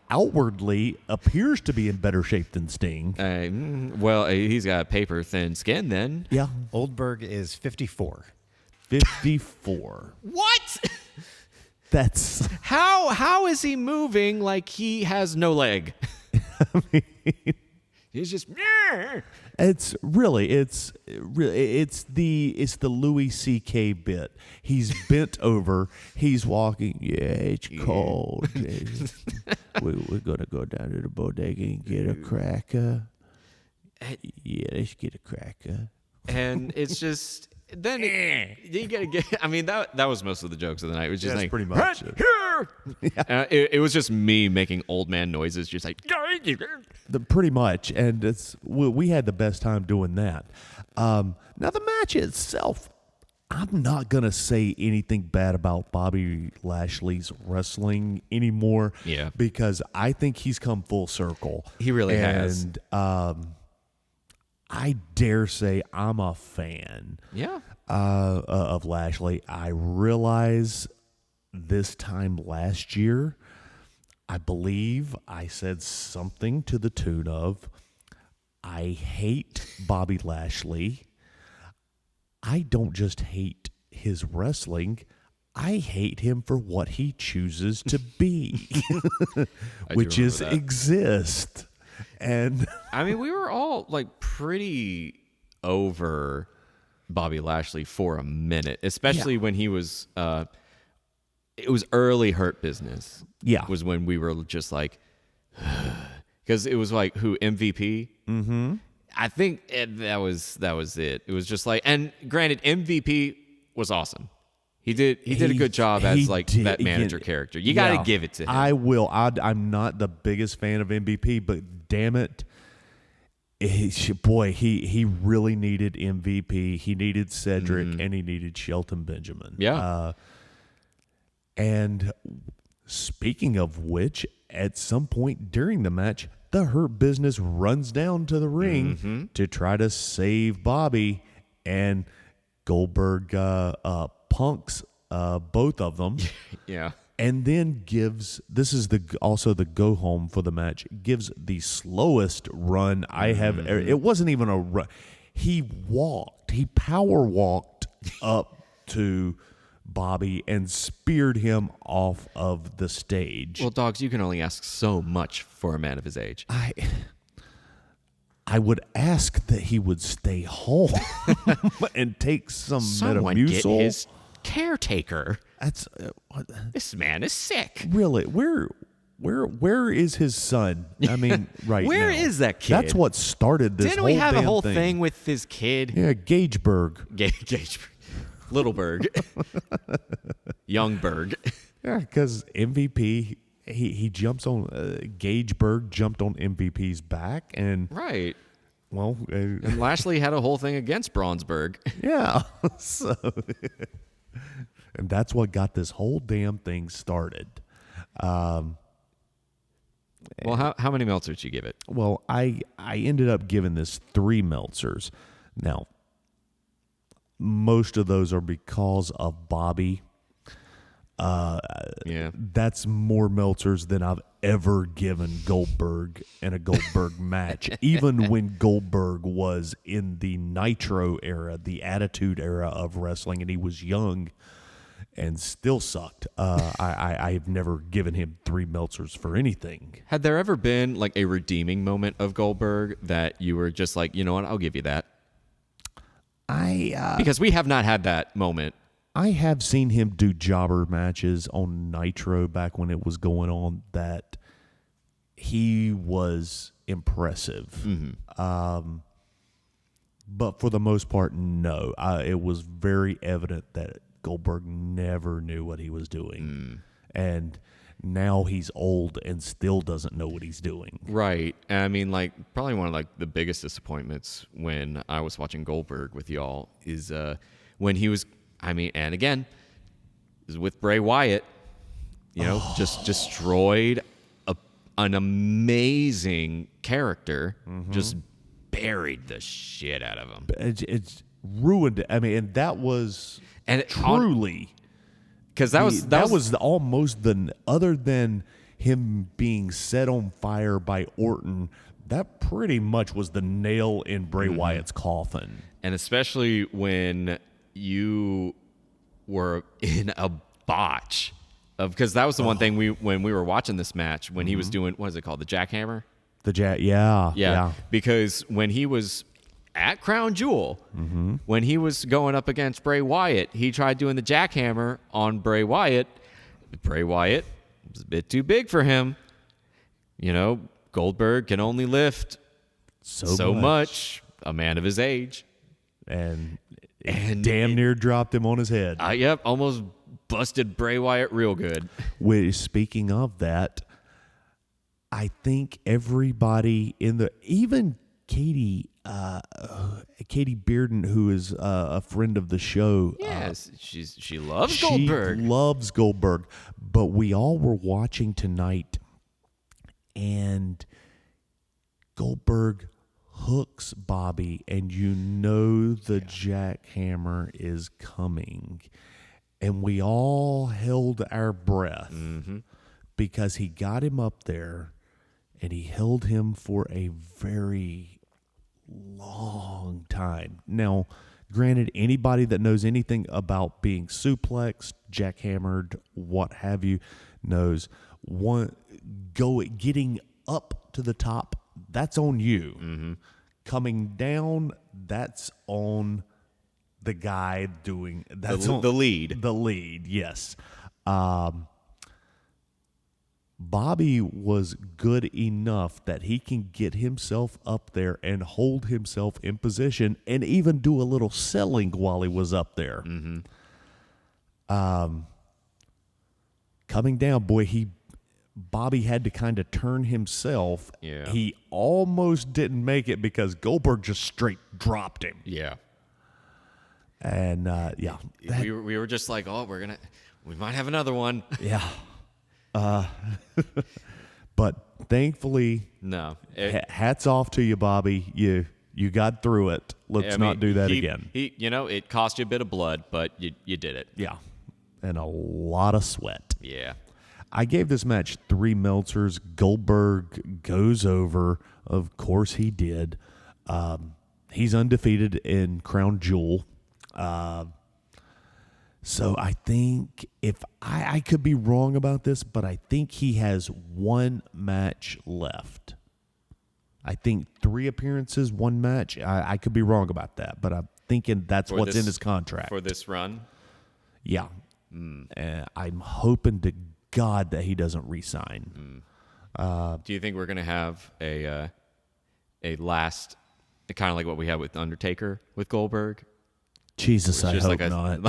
outwardly appears to be in better shape than Sting. He's got paper thin skin then. Yeah. Oldberg is 54. 54. What? That's how is he moving like he has no leg? I mean, he's just. It's the Louis C.K. bit. He's bent over. He's walking. Yeah, it's cold. We're gonna go down to the bodega and get a cracker. Yeah, let's get a cracker. And it's just. Then you gotta get. I mean, that was most of the jokes of the night. It was just like pretty much it was just me making old man noises, just like pretty much. And we had the best time doing that. Now the match itself, I'm not gonna say anything bad about Bobby Lashley's wrestling anymore. Yeah, because I think he's come full circle. He really has. And I dare say I'm a fan of Lashley. I realize this time last year, I believe I said something to the tune of, I hate Bobby Lashley. I don't just hate his wrestling. I hate him for what he chooses to be, which is exist. And I mean, we were all like pretty over Bobby Lashley for a minute, especially when he was it was early Hurt Business. Yeah. Was when we were just like, because it was like MVP. Mm-hmm. I think that was it. It was just like, and granted, MVP was awesome. He did a good job as like that manager character. You got to give it to him. I will. I'm not the biggest fan of MVP, but damn it, he really needed MVP. He needed Cedric and he needed Shelton Benjamin. Yeah. And speaking of which, at some point during the match, the Hurt Business runs down to the ring to try to save Bobby, and Goldberg punks both of them. Yeah. And then gives, this is also the go home for the match, gives the slowest run I have ever. It wasn't even a run. He power walked up to Bobby and speared him off of the stage. Well, Doggz, you can only ask so much for a man of his age. I would ask that he would stay home and take Someone Metamucil. get his caretaker. That's This man is sick. really where is his son? I mean, right Where now. is that kid? That's what started this. Didn't we have a damn whole thing with his kid? Yeah, Gageberg. Gage, Littleberg, Youngberg. Yeah, because MVP, he jumps on Gageberg jumped on MVP's back, and Right. well, And Lashley had a whole thing against Braunsberg. yeah. So, and that's what got this whole damn thing started. Well, how many Meltzers did you give it? Well, I ended up giving this 3 Meltzers. Now, most of those are because of Bobby. Yeah. That's more Meltzers than I've ever given Goldberg in a Goldberg match. Even when Goldberg was in the Nitro era, the Attitude era of wrestling, and he was young and still sucked. I've never given him 3 Meltzers for anything. Had there ever been like a redeeming moment of Goldberg that you were just like, you know what, I'll give you that? Because we have not had that moment. I have seen him do jobber matches on Nitro back when it was going on that he was impressive. But for the most part, no. It was very evident that Goldberg never knew what he was doing. And now he's old and still doesn't know what he's doing. Right. And I mean, like, probably one of like the biggest disappointments when I was watching Goldberg with y'all is when he was, and again, is with Bray Wyatt, just destroyed an amazing character, just buried the shit out of him. It's ruined it. And that was truly... Because that was almost other than him being set on fire by Orton, that pretty much was the nail in Bray Wyatt's coffin. And especially when you were in a botch because that was the one thing when we were watching this match when he was doing, what is it called, the jackhammer? Yeah. Because when he was at Crown Jewel, when he was going up against Bray Wyatt, he tried doing the jackhammer on Bray Wyatt. Bray Wyatt was a bit too big for him. Goldberg can only lift so much, a man of his age. And damn near dropped him on his head. Yep, almost busted Bray Wyatt real good. Speaking of that, I think everybody even Katie Bearden, who is a friend of the show. Yes, she loves Goldberg. She loves Goldberg. But we all were watching tonight, and Goldberg hooks Bobby, and the jackhammer is coming. And we all held our breath because he got him up there, and he held him for a very long time. Now, granted, anybody that knows anything about being suplexed, jackhammered, what have you, knows getting up to the top, that's on you. Coming down, that's on the guy doing that's the lead. The lead, yes. Bobby was good enough that he can get himself up there and hold himself in position and even do a little selling while he was up there. Coming down, Bobby had to kind of turn himself. Yeah. He almost didn't make it because Goldberg just straight dropped him. Yeah. And, we were just like, we might have another one. Yeah. But thankfully, no. Hats off to you, Bobby. You got through it. Let's not do that again. It cost you a bit of blood, but you did it. Yeah. And a lot of sweat. Yeah. I gave this match 3 Meltzers. Goldberg goes over. Of course he did. He's undefeated in Crown Jewel. So I think if I could be wrong about this, but I think he has 1 match left. I think 3 appearances, 1 match. I could be wrong about that, but I'm thinking that's what's in his contract. For this run? Yeah. I'm hoping to God that he doesn't re-sign. Do you think we're going to have a last, kind of like what we had with Undertaker with Goldberg? Jesus, I hope not.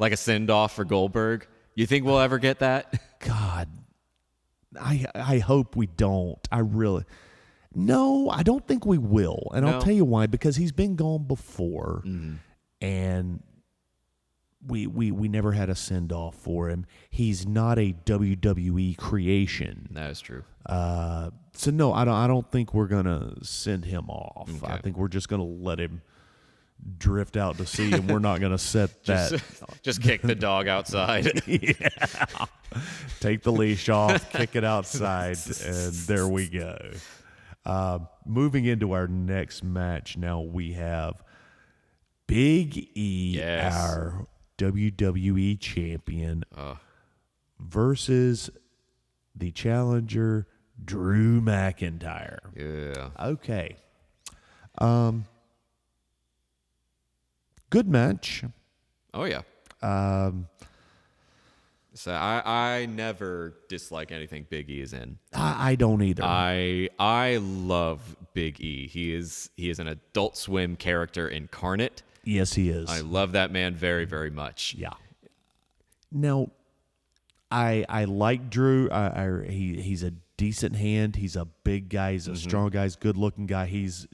Like a send-off for Goldberg? You think we'll ever get that? God, I hope we don't. No, I don't think we will. And I'll tell you why. Because he's been gone before, and we never had a send-off for him. He's not a WWE creation. That is true. So no, I don't think we're gonna send him off. Okay. I think we're just gonna let him drift out to sea, and we're not going to set that. Just kick the dog outside. Take the leash off, kick it outside, and there we go. Moving into our next match, now we have Big E, Yes. our WWE champion, versus the challenger, Drew McIntyre. Yeah. Okay. Good match. Oh yeah. So I never dislike anything Big E is in. I don't either. I love Big E. He is an Adult Swim character incarnate. Yes, he is. I love that man very, very much. Yeah. Now, I like Drew. He's a decent hand. He's a big guy. He's a strong guy. He's a good-looking guy. He's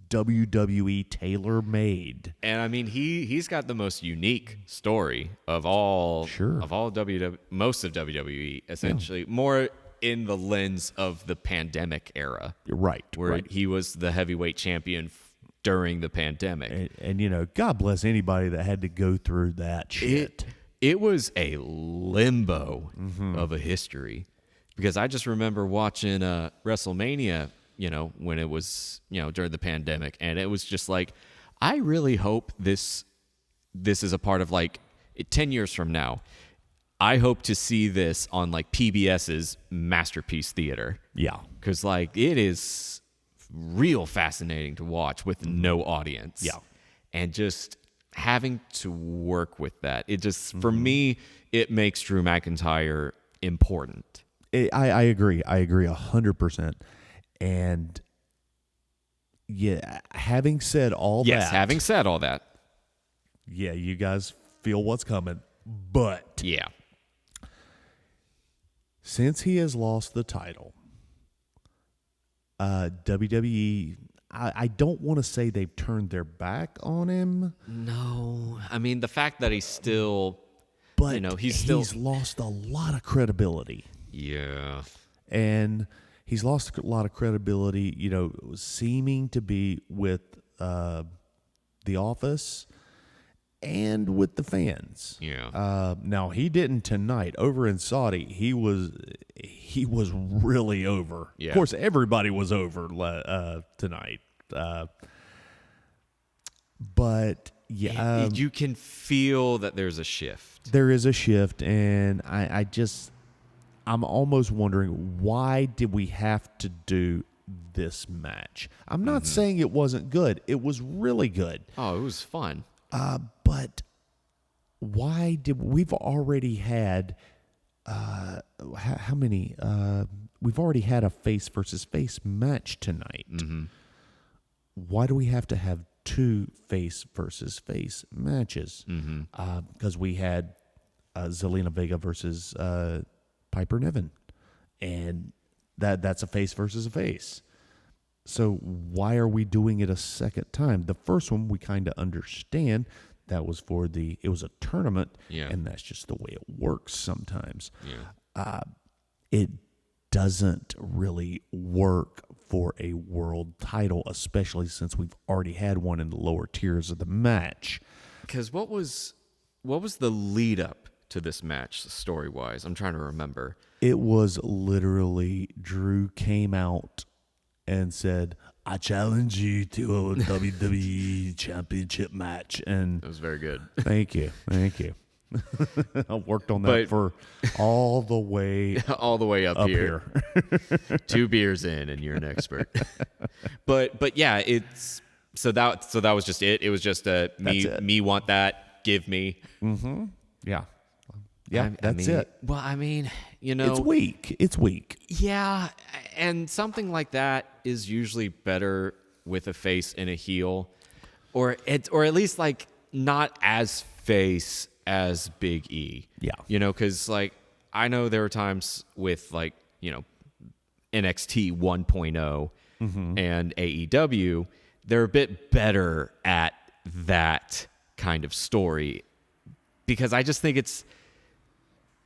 WWE tailor-made. And I mean, he's got the most unique story of all most of WWE, essentially. More in the lens of the pandemic era. Right. Where he was the heavyweight champion during the pandemic. And you know, God bless anybody that had to go through that shit. It was a limbo of a history, because I just remember watching WrestleMania, you know, when it was, you know, during the pandemic, and it was just like, I really hope this is a part of, like, 10 years from now, I hope to see this on, like, PBS's Masterpiece Theater. Yeah. Because, like, it is real fascinating to watch with no audience. Yeah. And just having to work with that. It just, for me, it makes Drew McIntyre important. I agree. I agree 100%. And yeah, having said all that. Yes, having said all that. Yeah, you guys feel what's coming. But Yeah. since he has lost the title, WWE, I don't want to say they've turned their back on him. No. I mean, the fact that he's still, But you know, he's lost a lot of credibility. Yeah. And he's lost a lot of credibility, you know, seeming to be with The Office and with the fans. Yeah. Now, he didn't tonight. Over in Saudi, he was really over. Yeah. Of course, everybody was over tonight. But, yeah. You can feel that there's a shift. There is a shift, and I'm almost wondering, why did we have to do this match? I'm not saying it wasn't good. It was really good. Oh, it was fun. But why did we've already had how many? We've already had a face versus face match tonight. Why do we have to have two face versus face matches? Because we had Zelina Vega versus Piper Niven, and that's a face versus a face. So why are we doing it a second time? The first one we kind of understand. That was it was a tournament, and that's just the way it works sometimes. It doesn't really work for a world title, especially since we've already had one in the lower tiers of the match. Because what was the lead up to this match, story-wise? I'm trying to remember. It was literally Drew came out and said, I challenge you to a WWE Championship match. And It was very good. Thank you. I worked on that for all the way all the way up here. 2 beers in, and you're an expert. but yeah, it's so that was just it. It was just me want that, give me. Yeah. Yeah, that's it. Well, I mean, you know, It's weak. Yeah, and something like that is usually better with a face and a heel, or at least like not as face as Big E. Yeah. You know, because like I know there were times with, like, you know, NXT 1.0 and AEW, they're a bit better at that kind of story, because I just think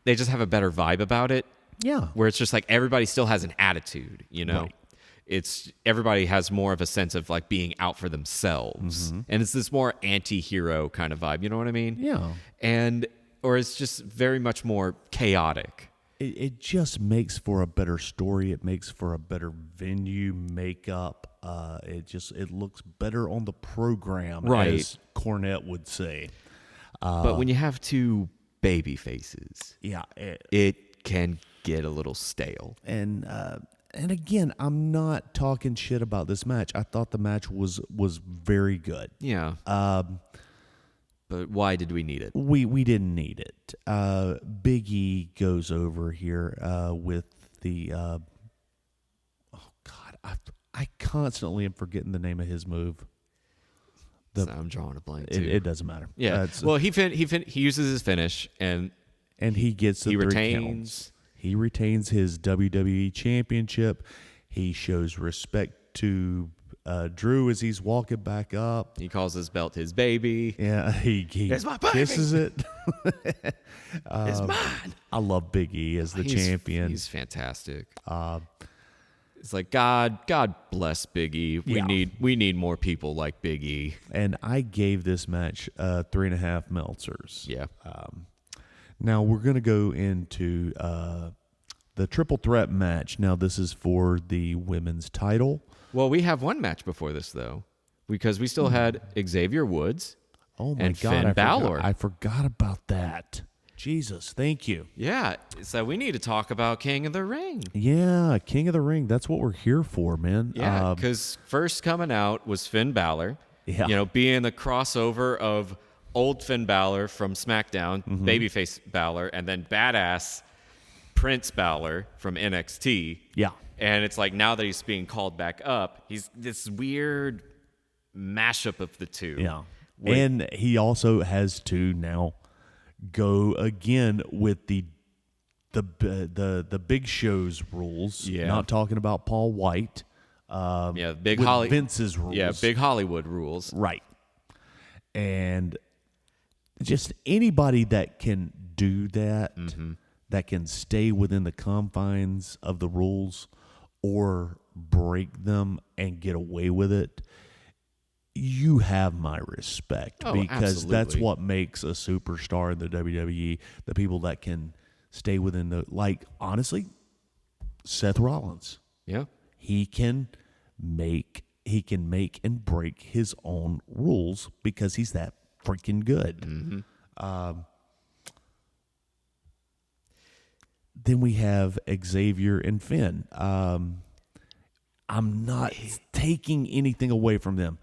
they just have a better vibe about it. Yeah. Where it's just like everybody still has an attitude, you know? Right. it's everybody has more of a sense of like being out for themselves, and it's this more anti-hero kind of vibe. You know what I mean? Yeah. Or it's just very much more chaotic. It just makes for a better story. It makes for a better venue makeup. It looks better on the program, Right. as Cornette would say. But when you have two baby faces, Yeah, it can get a little stale. and again, I'm not talking shit about this match. I thought the match was very good. Yeah. But why did we need it? We didn't need it. Big E goes over here with the oh God, I constantly am forgetting the name of his move. So I'm drawing a blank too. It doesn't matter. Yeah. Well, he uses his finish and he gets the he 3 retains. counts. He retains his WWE Championship. He shows respect to Drew as he's walking back up. He calls his belt his baby. Yeah, he It's my baby. kisses it. It's mine. I love Big E as the He's- champion. He's fantastic. It's like God bless Big E. We need more people like Big E. And I gave this match 3.5 Meltzers. Yeah. Now we're going to go into the triple threat match. Now this is for the women's title. Well, we have one match before this though, because we still had Xavier Woods. Oh my and God! Finn Balor. I forgot about that. Jesus, thank you. Yeah. So we need to talk about King of the Ring. Yeah, King of the Ring. That's what we're here for, man. Yeah, because first coming out was Finn Balor. Yeah. You know, being the crossover of old Finn Balor from SmackDown, babyface Balor, and then badass Prince Balor from NXT. Yeah. And it's like now that he's being called back up, he's this weird mashup of the two. Yeah. And he also has to now go again with the Big Show's rules. Yeah. Not talking about Paul White. Yeah, with Vince's rules. Yeah, big Hollywood rules. Right. And just anybody that can do that, that can stay within the confines of the rules or break them and get away with it, you have my respect, Oh, because that's absolutely. what makes a superstar in the WWE, the people that can stay within the, like, honestly, Seth Rollins. Yeah. He can make and break his own rules because he's that freaking good. Then we have Xavier and Finn. I'm not taking anything away from them,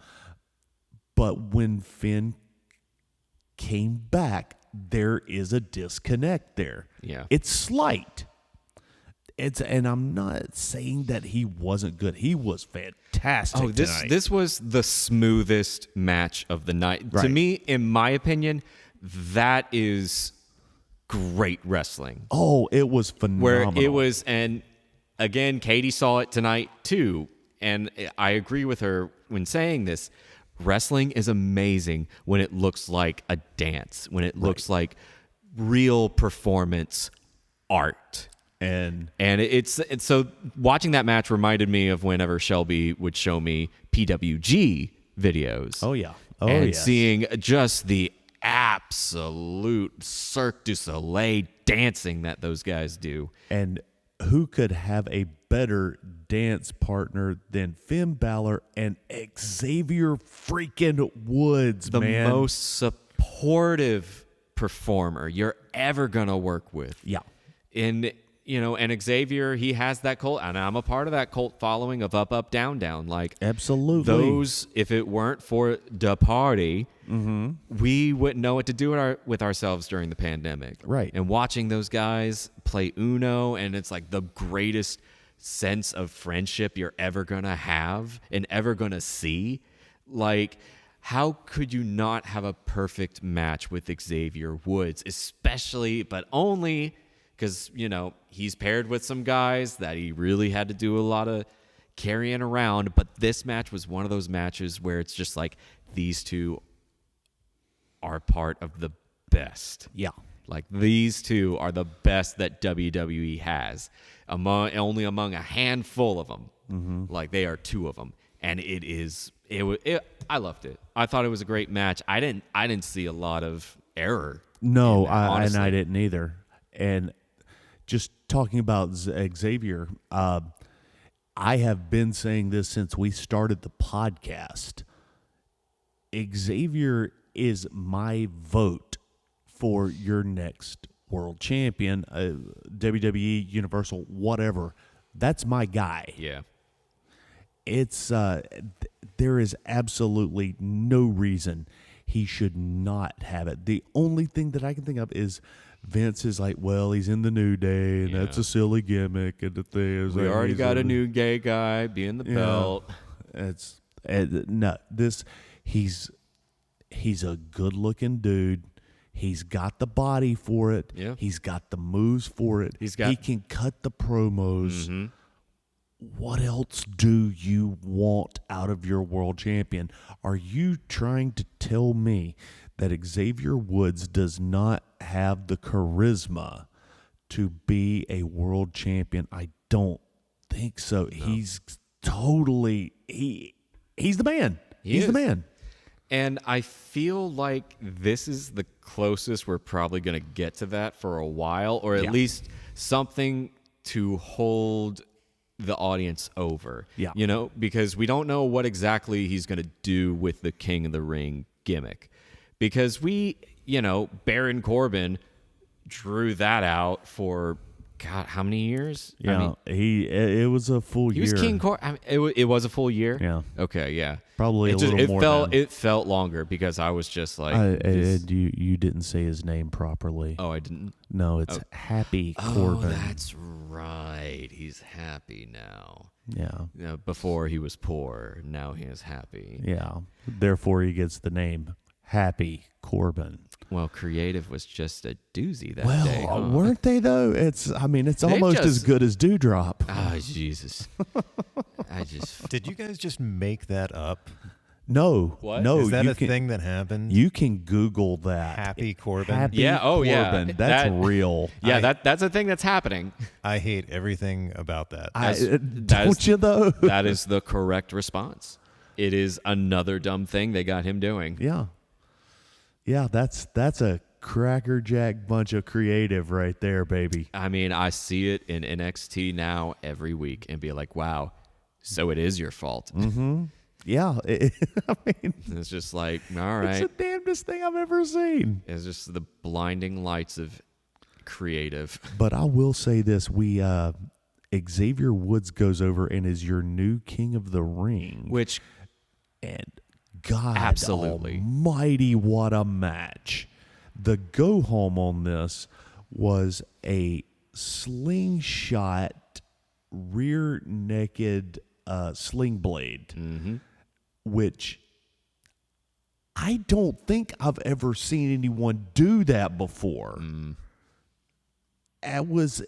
but when Finn came back, there is a disconnect there. Yeah. It's slight. And I'm not saying that he wasn't good. He was fantastic. Oh, this was the smoothest match of the night. To Right. me, in my opinion, that is great wrestling. Oh, it was phenomenal. Where it was, and again, Katie saw it tonight too, and I agree with her when saying this. Wrestling is amazing when it looks like a dance, when it looks like real performance art. And it's so watching that match reminded me of whenever Shelby would show me PWG videos. oh yeah, oh and yes. seeing just the absolute Cirque du Soleil dancing that those guys do. And who could have a better dance partner than Finn Balor and Xavier freaking Woods, The man? most supportive performer you're ever gonna work with. Yeah. And and Xavier, he has that cult, and I'm a part of that cult following of up, up, down, down. Like Absolutely. those, if it weren't for the party, we wouldn't know what to do with ourselves during the pandemic. Right. And watching those guys play Uno, and it's like the greatest sense of friendship you're ever gonna have and ever gonna see. Like, how could you not have a perfect match with Xavier Woods, especially, but only because, he's paired with some guys that he really had to do a lot of carrying around. But this match was one of those matches where it's just like these two are part of the best. Yeah. Like, these two are the best that WWE has, only among a handful of them. Like, they are two of them, and I loved it. I thought it was a great match. I didn't see a lot of error. No, honestly. and I didn't either. And just talking about Xavier, I have been saying this since we started the podcast. Xavier is my vote for your next world champion, WWE, Universal, whatever. That's my guy. Yeah. It's there is absolutely no reason he should not have it. The only thing that I can think of is Vince is like, well, he's in the New Day, and that's a silly gimmick. And the thing is, We already got a new gay guy being the belt. It's no, he's a good-looking dude. He's got the body for it. Yeah. He's got the moves for it. He can cut the promos. What else do you want out of your world champion? Are you trying to tell me that Xavier Woods does not have the charisma to be a world champion? I don't think so. No. He's totally he's the man. He's the man. And I feel like this is the closest we're probably going to get to that for a while, or at least something to hold the audience over. Yeah. You know, because we don't know what exactly he's going to do with the King of the Ring gimmick. Because Baron Corbin drew that out for, God, how many years? Yeah, it was a full year. He was King Corbin. It was a full year? Yeah. Okay, yeah. Probably little more. It felt longer because I was just like... you didn't say his name properly. Oh, I didn't? No, it's Happy Corbin. Oh, that's right. He's happy now. Yeah. Before he was poor. Now he is happy. Yeah. Therefore, he gets the name Happy Corbin. Well, creative was just a doozy that day. Well, weren't they though? It's almost as good as Dewdrop. Oh, Jesus. Did you guys just make that up? No. What? No. Is that a thing that happened? You can Google that. Happy Corbin? Happy Yeah, oh, yeah. Corbin. That's real. Yeah, that's a thing that's happening. I hate everything about that. Don't you though? That is the correct response. It is another dumb thing they got him doing. Yeah. Yeah, that's a crackerjack bunch of creative right there, baby. I mean, I see it in NXT now every week and be like, wow, so it is your fault. Mm-hmm. Yeah. I mean, it's just like, all right. It's the damnedest thing I've ever seen. It's just the blinding lights of creative. But I will say this. Xavier Woods goes over and is your new King of the Ring. And God absolutely almighty, what a match. The go-home on this was a slingshot, rear-naked sling blade, which I don't think I've ever seen anyone do that before. It was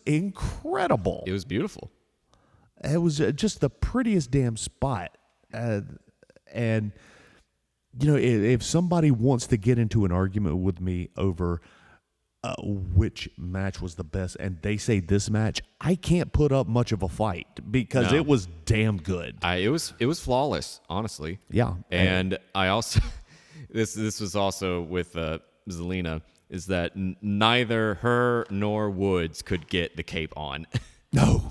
incredible. It was beautiful. It was just the prettiest damn spot. And, if somebody wants to get into an argument with me over which match was the best, and they say this match, I can't put up much of a fight because it was damn good. It was flawless, honestly. Yeah. And I also, this was also with Zelina, is that neither her nor Woods could get the cape on. No.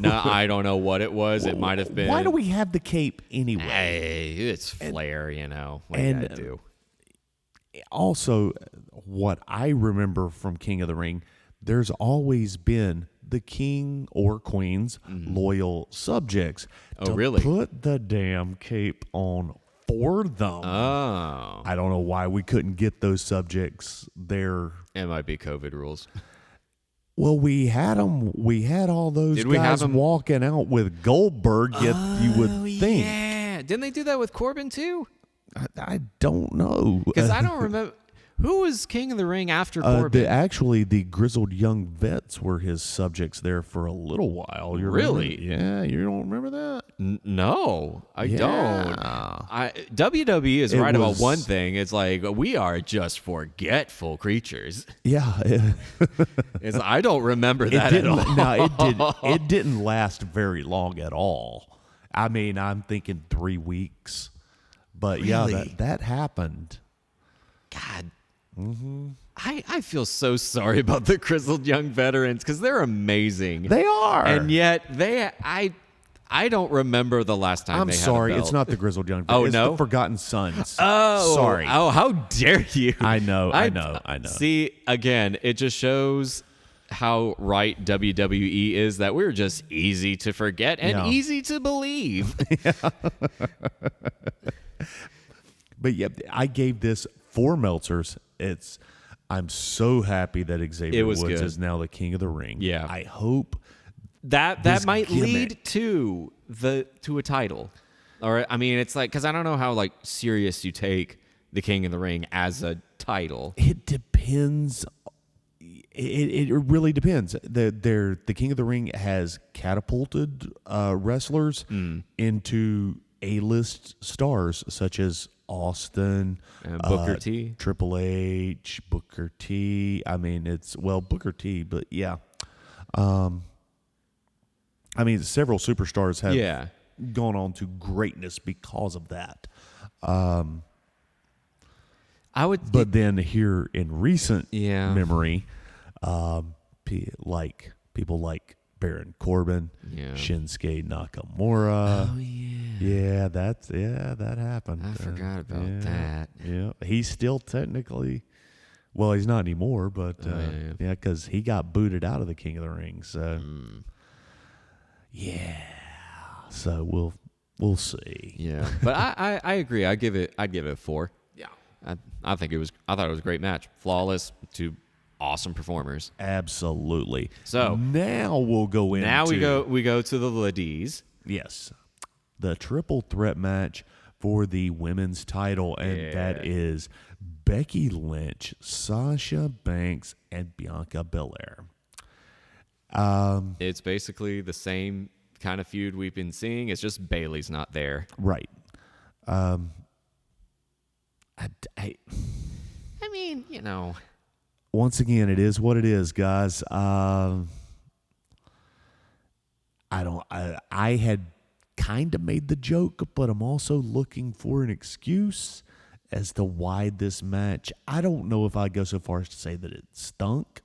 I don't know what it was. It might have been. Why do we have the cape anyway? Hey, it's Flair, What do you gotta do? Also, what I remember from King of the Ring, there's always been the king or queen's loyal subjects. Oh, really? Put the damn cape on for them. Oh. I don't know why we couldn't get those subjects there. It might be COVID rules. Well, we had them. We had all those guys walking out with Goldberg. You would think. Yeah, didn't they do that with Corbin too? I don't know because I don't remember who was King of the Ring after Corbin. The grizzled young vets were his subjects there for a little while. Really? Yeah, you don't remember that? No, I don't. WWE is right about was- one thing. It's like we are just forgetful creatures. Yeah. It's I don't remember It that at didn't. all. No, it didn't last very long at all. I mean, I'm thinking 3 weeks, but yeah, Really? that happened. God. I feel so sorry about the grizzled young veterans because they're amazing. They are, and yet I don't remember the last time I'm they sorry, had a it's belt. not the Grizzled Young. Oh, It's no? the Forgotten Sons. Oh, sorry. Oh, how dare you? I know. I know. See, again, it just shows how right WWE is that we're just easy to forget and Yeah. easy to believe. But yeah, I gave this 4 Meltzers. I'm so happy that Xavier It was Woods good. is now the king of the ring. Yeah. I hope That This might lead gimmick. to a title. Or I mean, it's like because I don't know how like serious you take the King of the Ring as a title. it depends. It really depends. The King of the Ring has catapulted wrestlers into A-list stars such as Austin, Booker T. Triple H, Booker T. I mean, Booker T, but yeah. I mean, several superstars have Yeah. gone on to greatness because of that. I would, But then here in recent Yeah. memory, like people like Baron Corbin, Yeah. Shinsuke Nakamura. oh yeah, Yeah, that happened. I forgot about yeah, that. Yeah, he's still technically, well, he's not anymore, but yeah. yeah, because he got booted out of the King of the Ring. So Mm. yeah, so we'll see. Yeah, but I agree. I'd give it a 4. Yeah, I thought it was a great match, flawless, 2 awesome performers. Absolutely. So now we'll go into Now we go to the ladies. Yes. The triple threat match for the women's title, and that is Becky Lynch, Sasha Banks, and Bianca Belair. It's basically the same kind of feud we've been seeing. It's just Bailey's not there. Right. I mean, once again, it is what it is, guys. I had kind of made the joke, but I'm also looking for an excuse as to why this match. I don't know if I'd go so far as to say that it stunk,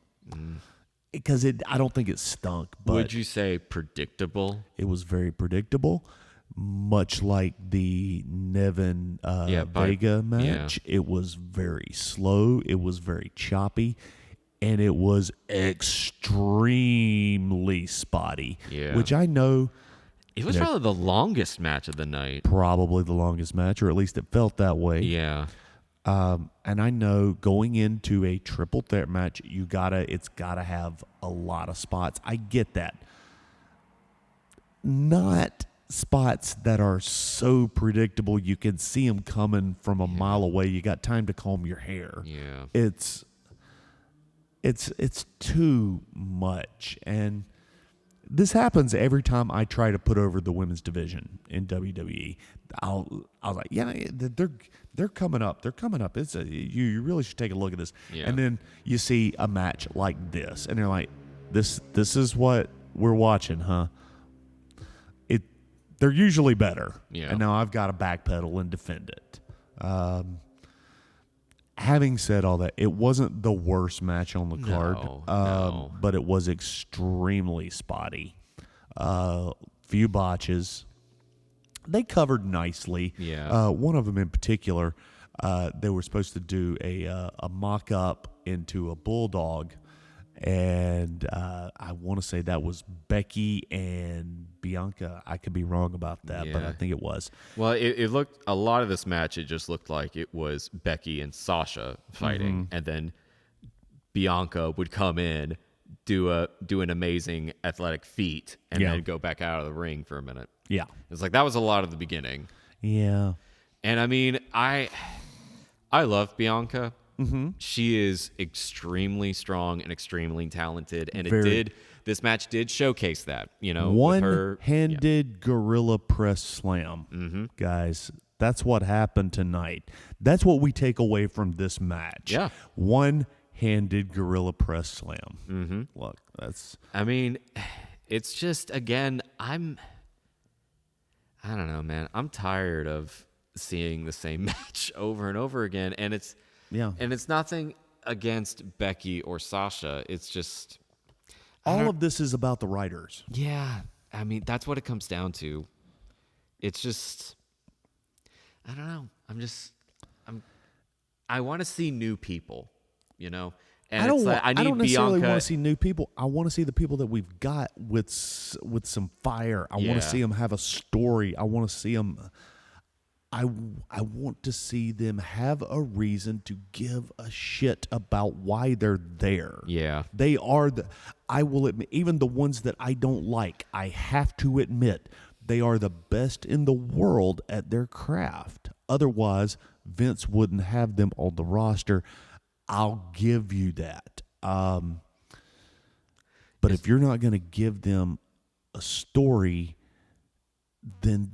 because I don't think it stunk. But would you say predictable? it was very predictable, much like the Niven Vega match. It was very slow. It was very choppy. And it was extremely spotty, Yeah. which I know It was probably the longest match of the night. probably the longest match, or at least it felt that way. Yeah. And I know going into a triple threat match, it's gotta have a lot of spots. I get that. Not spots that are so predictable you can see them coming from a mile away. You got time to comb your hair. Yeah. It's too much, and this happens every time I try to put over the women's division in WWE. I was like, yeah, they're coming up. They're coming up. You really should take a look at this. Yeah. And then you see a match like this, and they're like, this is what we're watching, huh? They're usually better. Yeah. And now I've got to backpedal and defend it. Having said all that, it wasn't the worst match on the card, no. but it was extremely spotty. Few botches. They covered nicely. Yeah. One of them in particular, they were supposed to do a mock-up into a bulldog, and I want to say that was Becky and Bianca. I could be wrong about that, but Yeah. I think it was. Well, it looked a lot of this match. It just looked like it was Becky and Sasha fighting, and then Bianca would come in, do an amazing athletic feat, and Yeah. then go back out of the ring for a minute. Yeah. It's like that was a lot of the beginning. Yeah. And I mean, I love Bianca. Mm-hmm. She is extremely strong and extremely talented, and this match did showcase that. With her, One-handed gorilla press slam, guys. That's what happened tonight. That's what we take away from this match. Yeah. One-handed gorilla press slam. Mm-hmm. Look, that's... I mean, it's just, again, I don't know, man. I'm tired of seeing the same match over and over again. And it's nothing against Becky or Sasha. It's just... All of this is about the writers. Yeah. I mean, that's what it comes down to. It's just... I don't know. I want to see new people, you know? And I don't need necessarily Bianca. want to see new people. I want to see the people that we've got with some fire. I want to see them have a story. I want to see them. I want to see them have a reason to give a shit about why they're there. Yeah. They are I will admit, even the ones that I don't like, I have to admit, they are the best in the world at their craft. Otherwise, Vince wouldn't have them on the roster. I'll give you that. But if you're not going to give them a story, then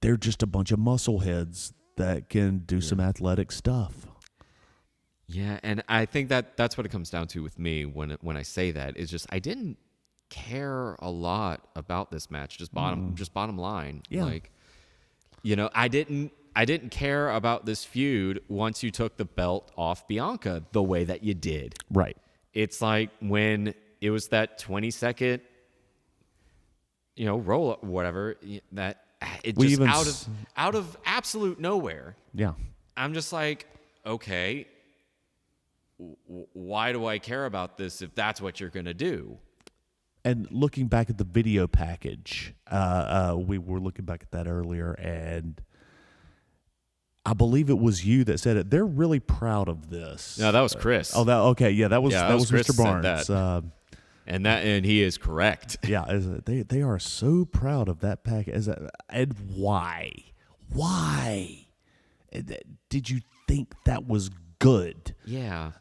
they're just a bunch of muscle heads that can do some athletic stuff. Yeah, and I think that's what it comes down to with me when I say that is just I didn't care a lot about this match. Just bottom line. Yeah. Like, you know, I didn't care about this feud once you took the belt off Bianca the way that you did. Right. It's like when it was that 20-second, you know, roll up, whatever, that it just out of absolute nowhere. Yeah. I'm just like, okay, why do I care about this if that's what you're going to do? And looking back at the video package, we were looking back at that earlier, and I believe it was you that said it. They're really proud of this. No, that was Chris. That was Chris Mr. Barnes. said that. And he is correct. Yeah, they are so proud of that package. And why? Why did you think that was good? Yeah,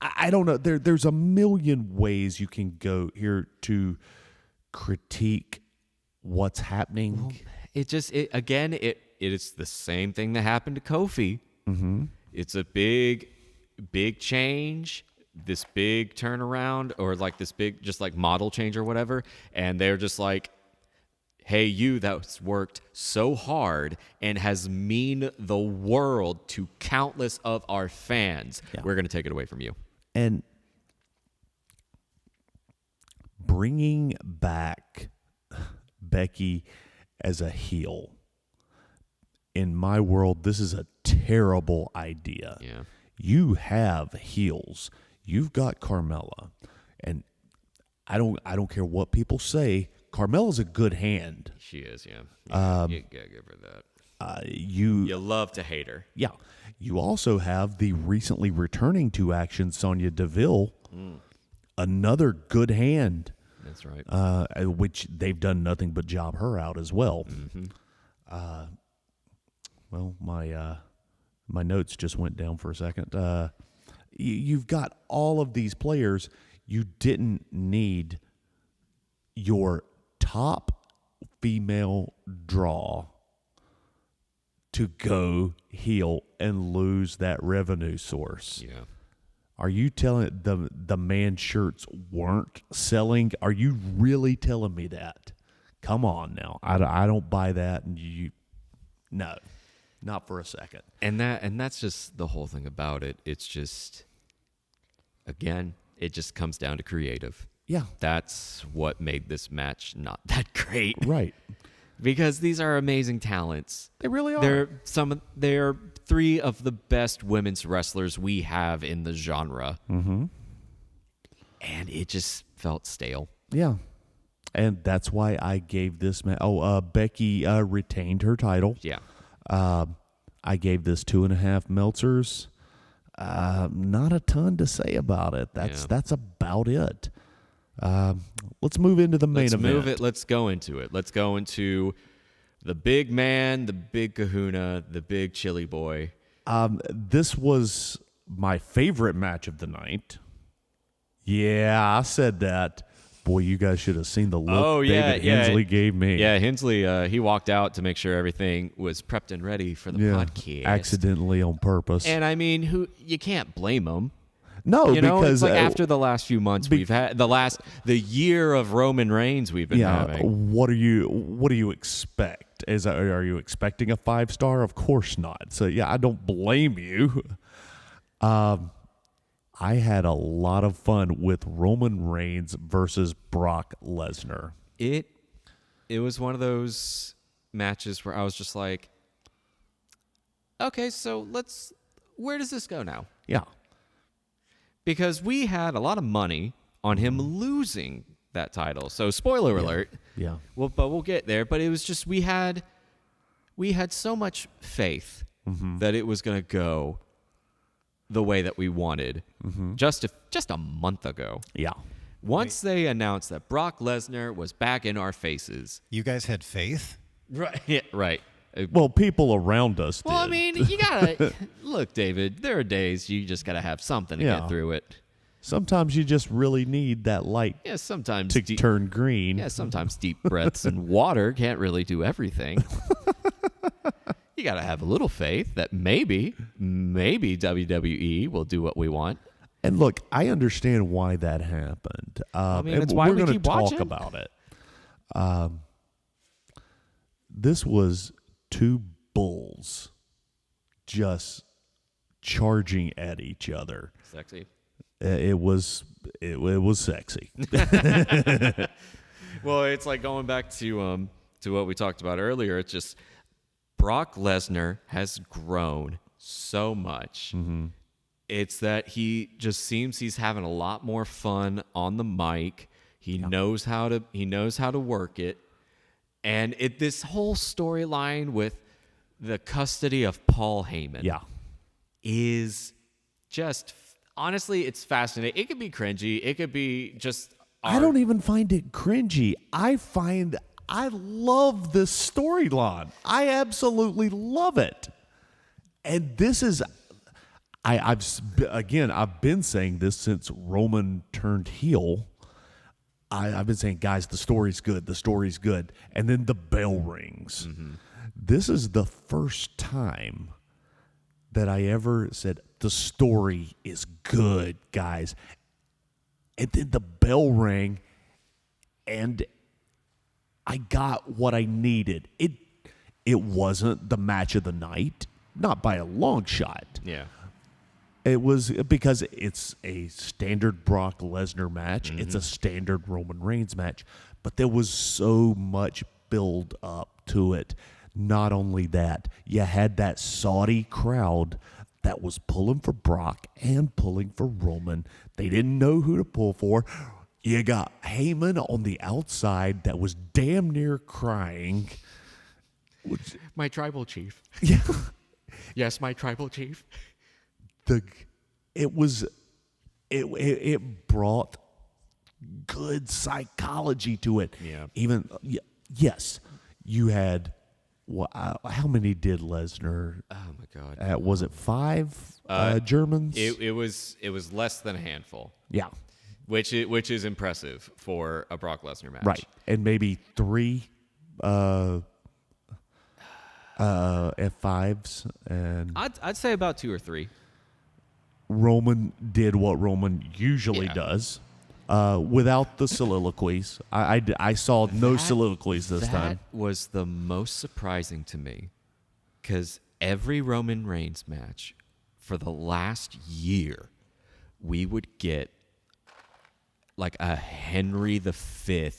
I don't know. There's a million ways you can go here to critique what's happening. Well, it is the same thing that happened to Kofi. Mm-hmm. It's a big change, this big turnaround, or like this big just like model change or whatever, and they're just like, hey, that's worked so hard and has mean the world to countless of our fans. Yeah. We're going to take it away from you. And bringing back Becky as a heel, in my world, this is a terrible idea. Yeah. You have heels. You've got Carmella, and I don't care what people say. Carmella's a good hand. She is, yeah. You gotta give her that. You love to hate her. Yeah. You also have the recently returning to action Sonya Deville, another good hand. That's right. Which they've done nothing but job her out as well. Mm-hmm. Well, my notes just went down for a second. You've got all of these players. You didn't need your top female draw to go heel and lose that revenue source. Yeah. Are you telling the man shirts weren't selling? Are you really telling me that? Come on now. I don't buy that. And no, not for a second. And that's just the whole thing about it. It's just, again, it just comes down to creative. Yeah. That's what made this match not that great. Right. Because these are amazing talents. They really are. They're three of the best women's wrestlers we have in the genre. Mm-hmm. And it just felt stale. Yeah. And that's why I gave this match. Becky retained her title. Yeah. I gave this 2.5 Meltzers. Not a ton to say about it. That's about it. Let's move into the main event. Let's go into it. Let's go into the big man, the big kahuna, the big chili boy. This was my favorite match of the night. Yeah, I said that. Boy, you guys should have seen the look David Hensley gave me. Yeah, Hensley, he walked out to make sure everything was prepped and ready for the podcast. Accidentally on purpose. And I mean, you can't blame him. No, it's because like after the last few months we've had the year of Roman Reigns we've been having. What do you expect? Are you expecting a 5-star? Of course not. So yeah, I don't blame you. I had a lot of fun with Roman Reigns versus Brock Lesnar. It was one of those matches where I was just like, okay, so where does this go now? Yeah. Because we had a lot of money on him losing that title. So spoiler alert. Yeah. But we'll get there. But it was just we had so much faith that it was going to go the way that we wanted just a month ago. Yeah. Once they announced that Brock Lesnar was back in our faces. You guys had faith? Right. Yeah, right. Well, people around us did. Well, I mean, you gotta look, David. There are days you just gotta have something to get through it. Sometimes you just really need that light sometimes to turn green. Yeah, sometimes deep breaths and water can't really do everything. You gotta have a little faith that maybe WWE will do what we want. And look, I understand why that happened. I mean, it's why we keep watching. We're going to talk about it. This was two bulls just charging at each other. Sexy. It was sexy. Well, it's like going back to what we talked about earlier. It's just Brock Lesnar has grown so much. It's that he just seems he's having a lot more fun on the mic. He knows how to work it. And this whole storyline with the custody of Paul Heyman is just, honestly, it's fascinating. It could be cringy. It could be just art. I don't even find it cringy. I love this storyline. I absolutely love it. And this is, I've been saying this since Roman turned heel. I've been saying, guys, the story's good. The story's good. And then the bell rings. This is the first time that I ever said, the story is good, guys. And then the bell rang, and I got what I needed. It wasn't the match of the night, not by a long shot. Yeah. It was because it's a standard Brock Lesnar match. It's a standard Roman Reigns match. But there was so much build up to it. Not only that, you had that Saudi crowd that was pulling for Brock and pulling for Roman. They didn't know who to pull for. You got Heyman on the outside that was damn near crying. My tribal chief. Yeah. Yes, my tribal chief. It brought good psychology to it. Yeah. Yes, you had how many did Lesnar? Oh my God. Was it 5 Germans? It was less than a handful. Yeah. Which is impressive for a Brock Lesnar match. Right. And maybe 3 F5s, and I'd say about 2 or 3. Roman did what Roman usually does, without the soliloquies. I saw no soliloquies this time. That was the most surprising to me, because every Roman Reigns match for the last year, we would get like a Henry V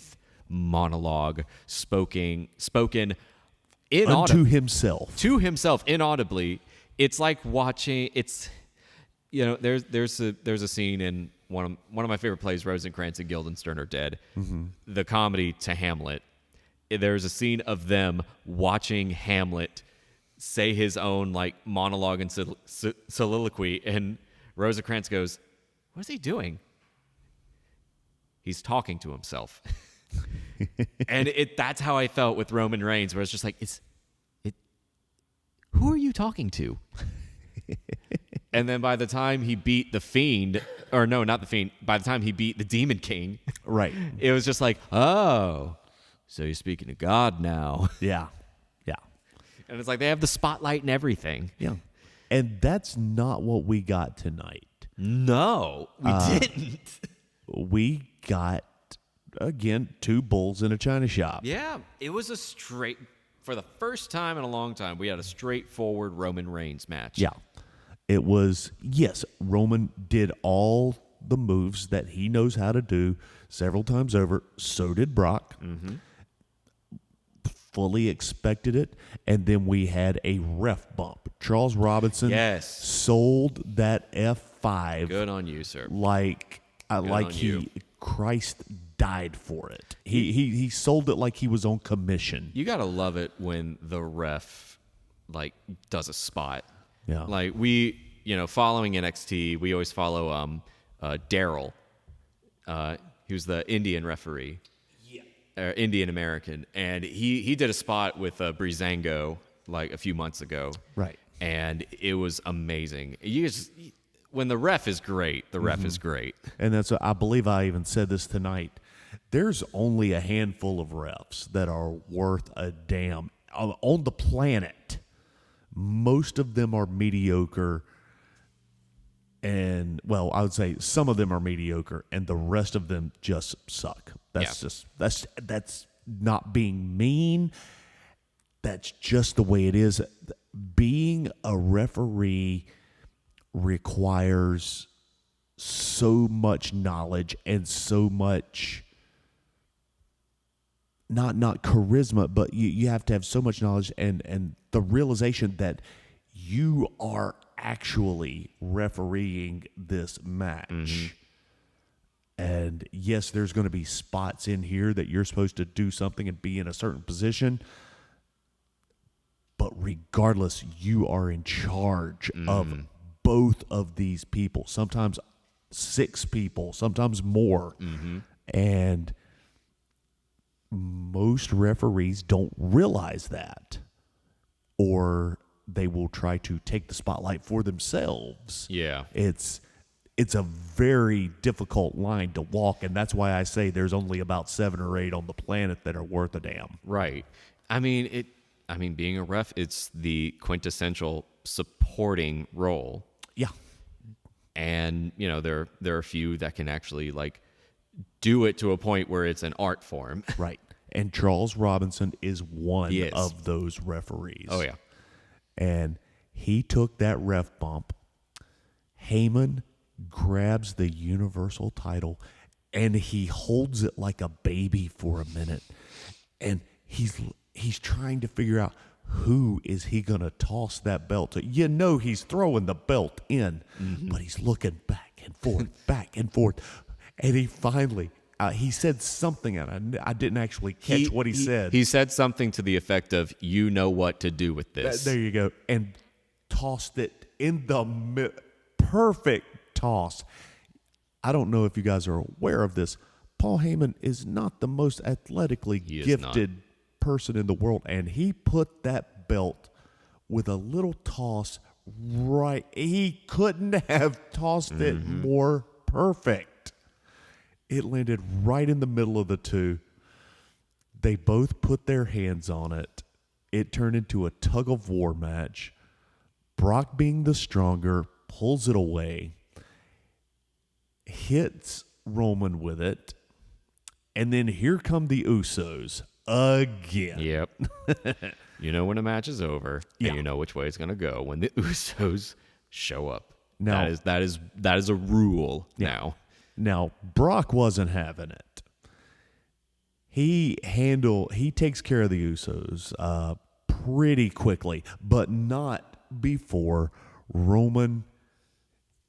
monologue spoken unto himself. To himself inaudibly. It's like watching. It's, there's a scene in one of my favorite plays, Rosencrantz and Guildenstern Are Dead, the comedy to Hamlet. There's a scene of them watching Hamlet say his own like monologue and soliloquy, and Rosencrantz goes, "What is he doing?" He's talking to himself. And that's how I felt with Roman Reigns, where it's just like, who are you talking to? And then by the time he beat the Fiend, or no, not the Fiend, by the time he beat the Demon King, Right. it was just like, oh, so you're speaking to God now. Yeah. Yeah. And it's like they have the spotlight and everything. Yeah. And that's not what we got tonight. No, we didn't. We got, again, 2 bulls in a china shop. Yeah, it was for the first time in a long time, we had a straightforward Roman Reigns match. Yeah. It was, yes, Roman did all the moves that he knows how to do several times over. So did Brock. Mm-hmm. Fully expected it. And then we had a ref bump. Charles Robinson sold that F5. Good on you, sir. Like Christ died for it. He sold it like he was on commission. You gotta love it when the ref does a spot. Yeah. Like following NXT, we always follow Daryl. He was the Indian referee. Yeah. Indian American, and he did a spot with Breezango a few months ago. Right. And it was amazing. When the ref is great, the ref is great. And that's, I believe I even said this tonight. There's only a handful of refs that are worth a damn on the planet. Most of them are mediocre. And, well, I would say some of them are mediocre, and the rest of them just suck. That's not being mean. That's just the way it is. Being a referee requires so much knowledge and so much not charisma, but you have to have so much knowledge and the realization that you are actually refereeing this match. Mm-hmm. And yes, there's going to be spots in here that you're supposed to do something and be in a certain position. But regardless, you are in charge of both of these people. Sometimes 6 people, sometimes more. Mm-hmm. And most referees don't realize that. Or they will try to take the spotlight for themselves. Yeah. It's a very difficult line to walk, and that's why I say there's only about 7 or 8 on the planet that are worth a damn. Right. I mean, being a ref, it's the quintessential supporting role. Yeah. And, there are a few that can actually, do it to a point where it's an art form. Right. And Charles Robinson is one of those referees. Oh, yeah. And he took that ref bump. Heyman grabs the Universal title, and he holds it like a baby for a minute. And he's trying to figure out who is he going to toss that belt to. He's throwing the belt in, but he's looking back and forth. And he finally, he said something, and I didn't actually catch what he said. He said something to the effect of, you know what to do with this. There you go. And tossed it in the perfect toss. I don't know if you guys are aware of this. Paul Heyman is not the most athletically gifted person in the world, and he put that belt with a little toss right. He couldn't have tossed it more perfect. It landed right in the middle of the two. They both put their hands on it. It turned into a tug-of-war match. Brock, being the stronger, pulls it away, hits Roman with it, and then here come the Usos again. Yep. You know when a match is over, and you know which way it's going to go when the Usos show up. Now, that is a rule now. Now, Brock wasn't having it. He takes care of the Usos pretty quickly, but not before Roman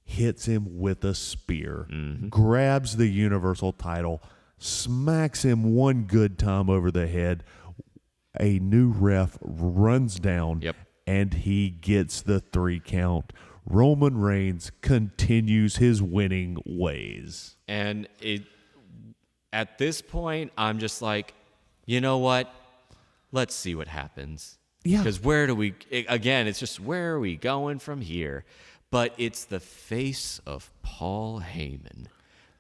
hits him with a spear, grabs the Universal title, smacks him one good time over the head. A new ref runs down, and he gets the 3 count. Roman Reigns continues his winning ways. And at this point, I'm just like, you know what? Let's see what happens. Yeah. Because it's just, where are we going from here? But it's the face of Paul Heyman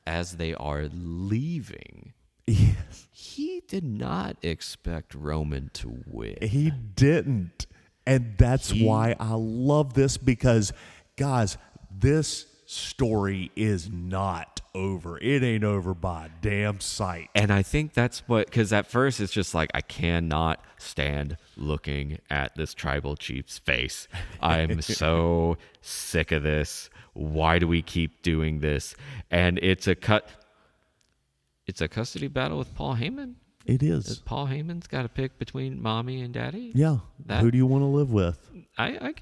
as they are leaving. Yes. He did not expect Roman to win. He didn't. And that's why I love this, because, guys, this story is not over. It ain't over by a damn sight. And I think that's what, because at first it's just like, I cannot stand looking at this tribal chief's face. I'm so sick of this. Why do we keep doing this? And it's a custody battle with Paul Heyman. It is. Paul Heyman's got to pick between mommy and daddy. Yeah. Who do you want to live with? I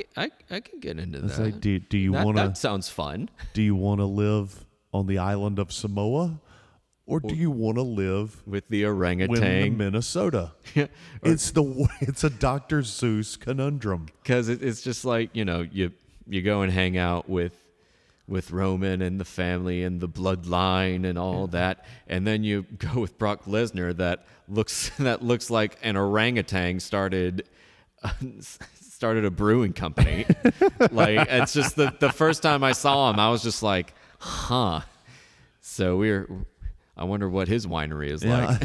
can get into It's that. like, do you want to? That sounds fun. Do you want to live on the island of Samoa, or do you want to live With the orangutan. in Minnesota? It's a Dr. Seuss conundrum. Because it's just like, you go and hang out with Roman and the family and the bloodline and all that, and then you go with Brock Lesnar that looks like an orangutan started a brewing company. Like, it's just the first time I saw him, I was just like, huh. So I wonder what his winery is like.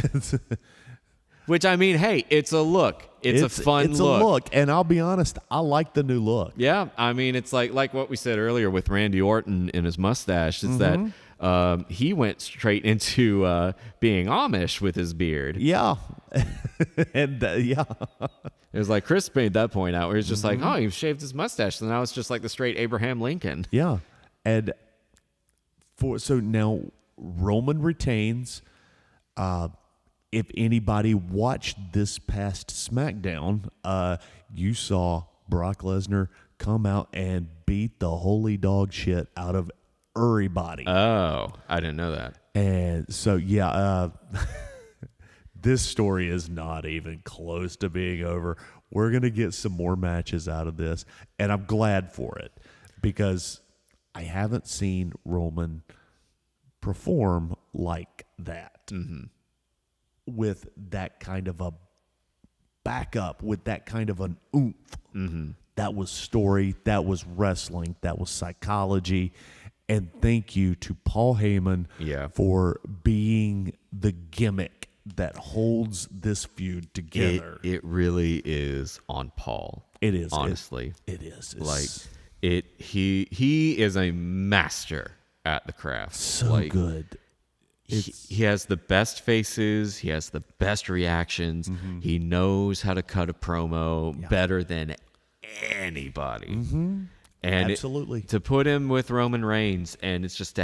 Which, I mean, hey, it's a look. It's a fun It's look. a look, and I'll be honest, I like the new look. Yeah, I mean, it's like what we said earlier with Randy Orton and his mustache. Is that he went straight into being Amish with his beard. Yeah, and yeah, It was like Chris made that point out where he's just like, oh, he shaved his mustache, and now it's just like the straight Abraham Lincoln. yeah, and so now Roman retains. If anybody watched this past SmackDown, you saw Brock Lesnar come out and beat the holy dog shit out of everybody. Oh, I didn't know that. And so, yeah, this story is not even close to being over. We're going to get some more matches out of this, and I'm glad for it, because I haven't seen Roman perform like that. Mm-hmm. With that kind of a backup, with that kind of an oomph. Mm-hmm. That was story, that was wrestling, that was psychology. And thank you to Paul Heyman for being the gimmick that holds this feud together. It really is on Paul. It is. Honestly. It is. He is a master at the craft. So good. He has the best faces. He has the best reactions. Mm-hmm. He knows how to cut a promo better than anybody. Mm-hmm. And absolutely. To put him with Roman Reigns, and it's just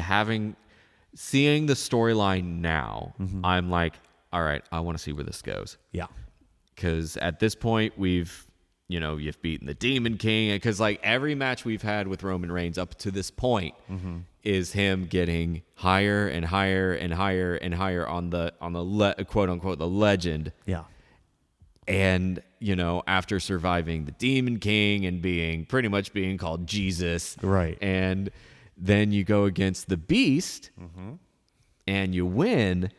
seeing the storyline now, I'm like, all right, I want to see where this goes. Yeah. Because at this point, you've beaten the Demon King. Because like every match we've had with Roman Reigns up to this point is him getting higher and higher and higher and higher on the quote unquote the legend. Yeah. And after surviving the Demon King and pretty much being called Jesus, right? And then you go against the Beast, and you win.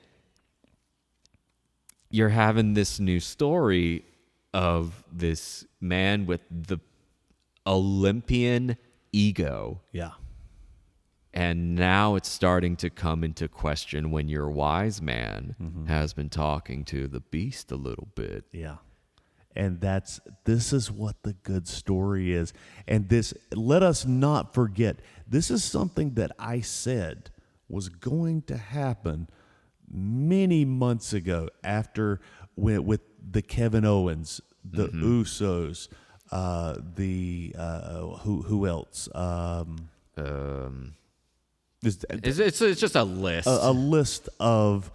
You're having this new story of this man with the Olympian ego. Yeah. And now it's starting to come into question when your wise man has been talking to the Beast a little bit. Yeah. And this is what the good story is. And let us not forget, this is something that I said was going to happen many months ago with the Kevin Owens, the Usos, who else? It's just a list. A list of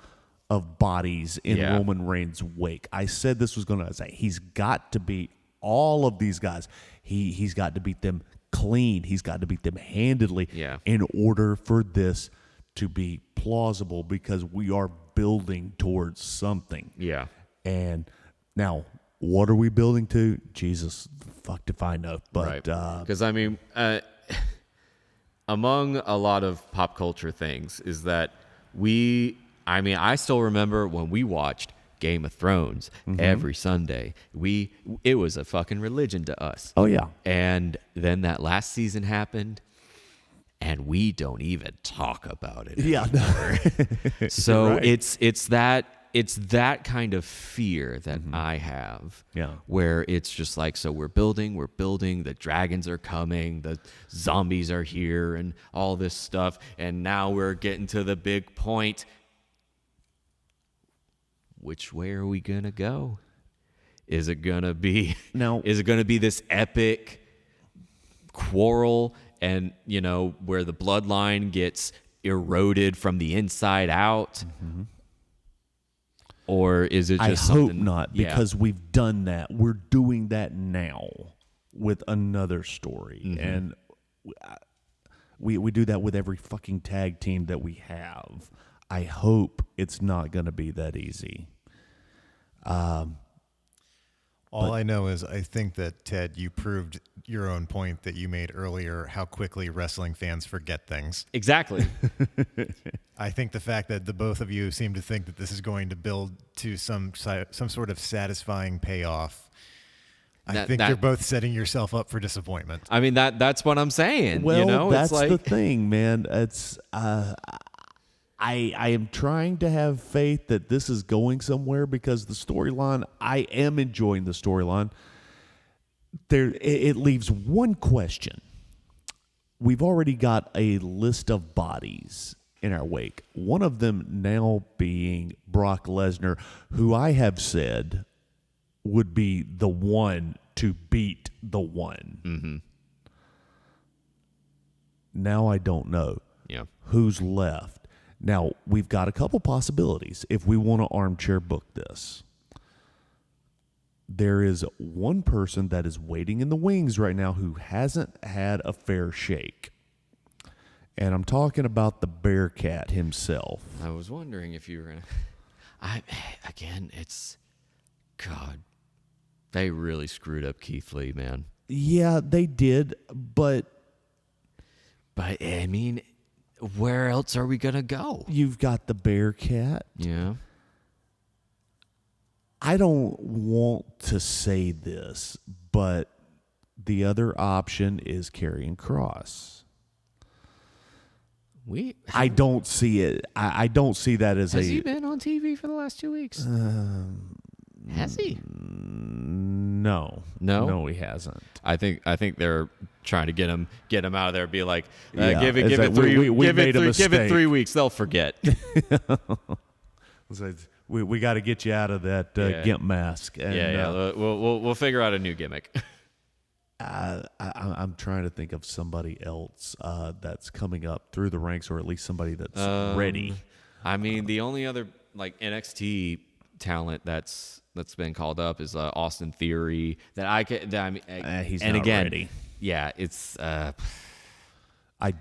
bodies in Roman Reigns' wake. I said this was going to say he's got to beat all of these guys. He's got to beat them clean. He's got to beat them handedly in order for this to be plausible, because we are building towards something. Yeah. And now, what are we building to? Jesus, fucked if I know. But because I mean, among a lot of pop culture things is that I still remember when we watched Game of Thrones every Sunday. It was a fucking religion to us. Oh yeah. And then that last season happened, and we don't even talk about it Yeah. anymore. So Right. it's that kind of fear that I have. Yeah. Where it's just like, so we're building, the dragons are coming, the zombies are here, and all this stuff, and now we're getting to the big point. Which way are we gonna go? Is it gonna be this epic quarrel, and where the bloodline gets eroded from the inside out? Or is it just I hope something? not, because we've done that. We're doing that now with another story, and we do that with every fucking tag team that we have. I hope it's not going to be that easy. All I know is I think that, Ted, you proved your own point that you made earlier, how quickly wrestling fans forget things. Exactly. I think the fact that the both of you seem to think that this is going to build to some sort of satisfying payoff, I think you're both setting yourself up for disappointment. I mean, that's what I'm saying. Well, that's it's like, the thing, man. It's I am trying to have faith that this is going somewhere, because the storyline, I am enjoying the storyline. It leaves one question. We've already got a list of bodies in our wake. One of them now being Brock Lesnar, who I have said would be the one to beat the one. Mm-hmm. Now I don't know who's left. Now, we've got a couple possibilities if we want to armchair book this. There is one person that is waiting in the wings right now who hasn't had a fair shake. And I'm talking about the Bearcat himself. I was wondering if you were gonna. It's God. They really screwed up Keith Lee, man. Yeah, they did, but I mean, where else are we gonna go? you've got the Bearcat. Yeah. I don't want to say this, but the other option is Karrion Kross. I don't see it. I don't see that as Has he been on TV for the last 2 weeks? Has he? No, he hasn't. I think they're trying to get him out of there. Be like, Yeah, give it's it like, 3 we made a give it 3 mistake. weeks. They'll forget. We got to get you out of that gimp mask. And, We'll figure out a new gimmick. I'm trying to think of somebody else that's coming up through the ranks, or at least somebody that's ready. I mean, the only other like NXT talent that's been called up is Austin Theory. He's and not again, ready. Yeah, it's. I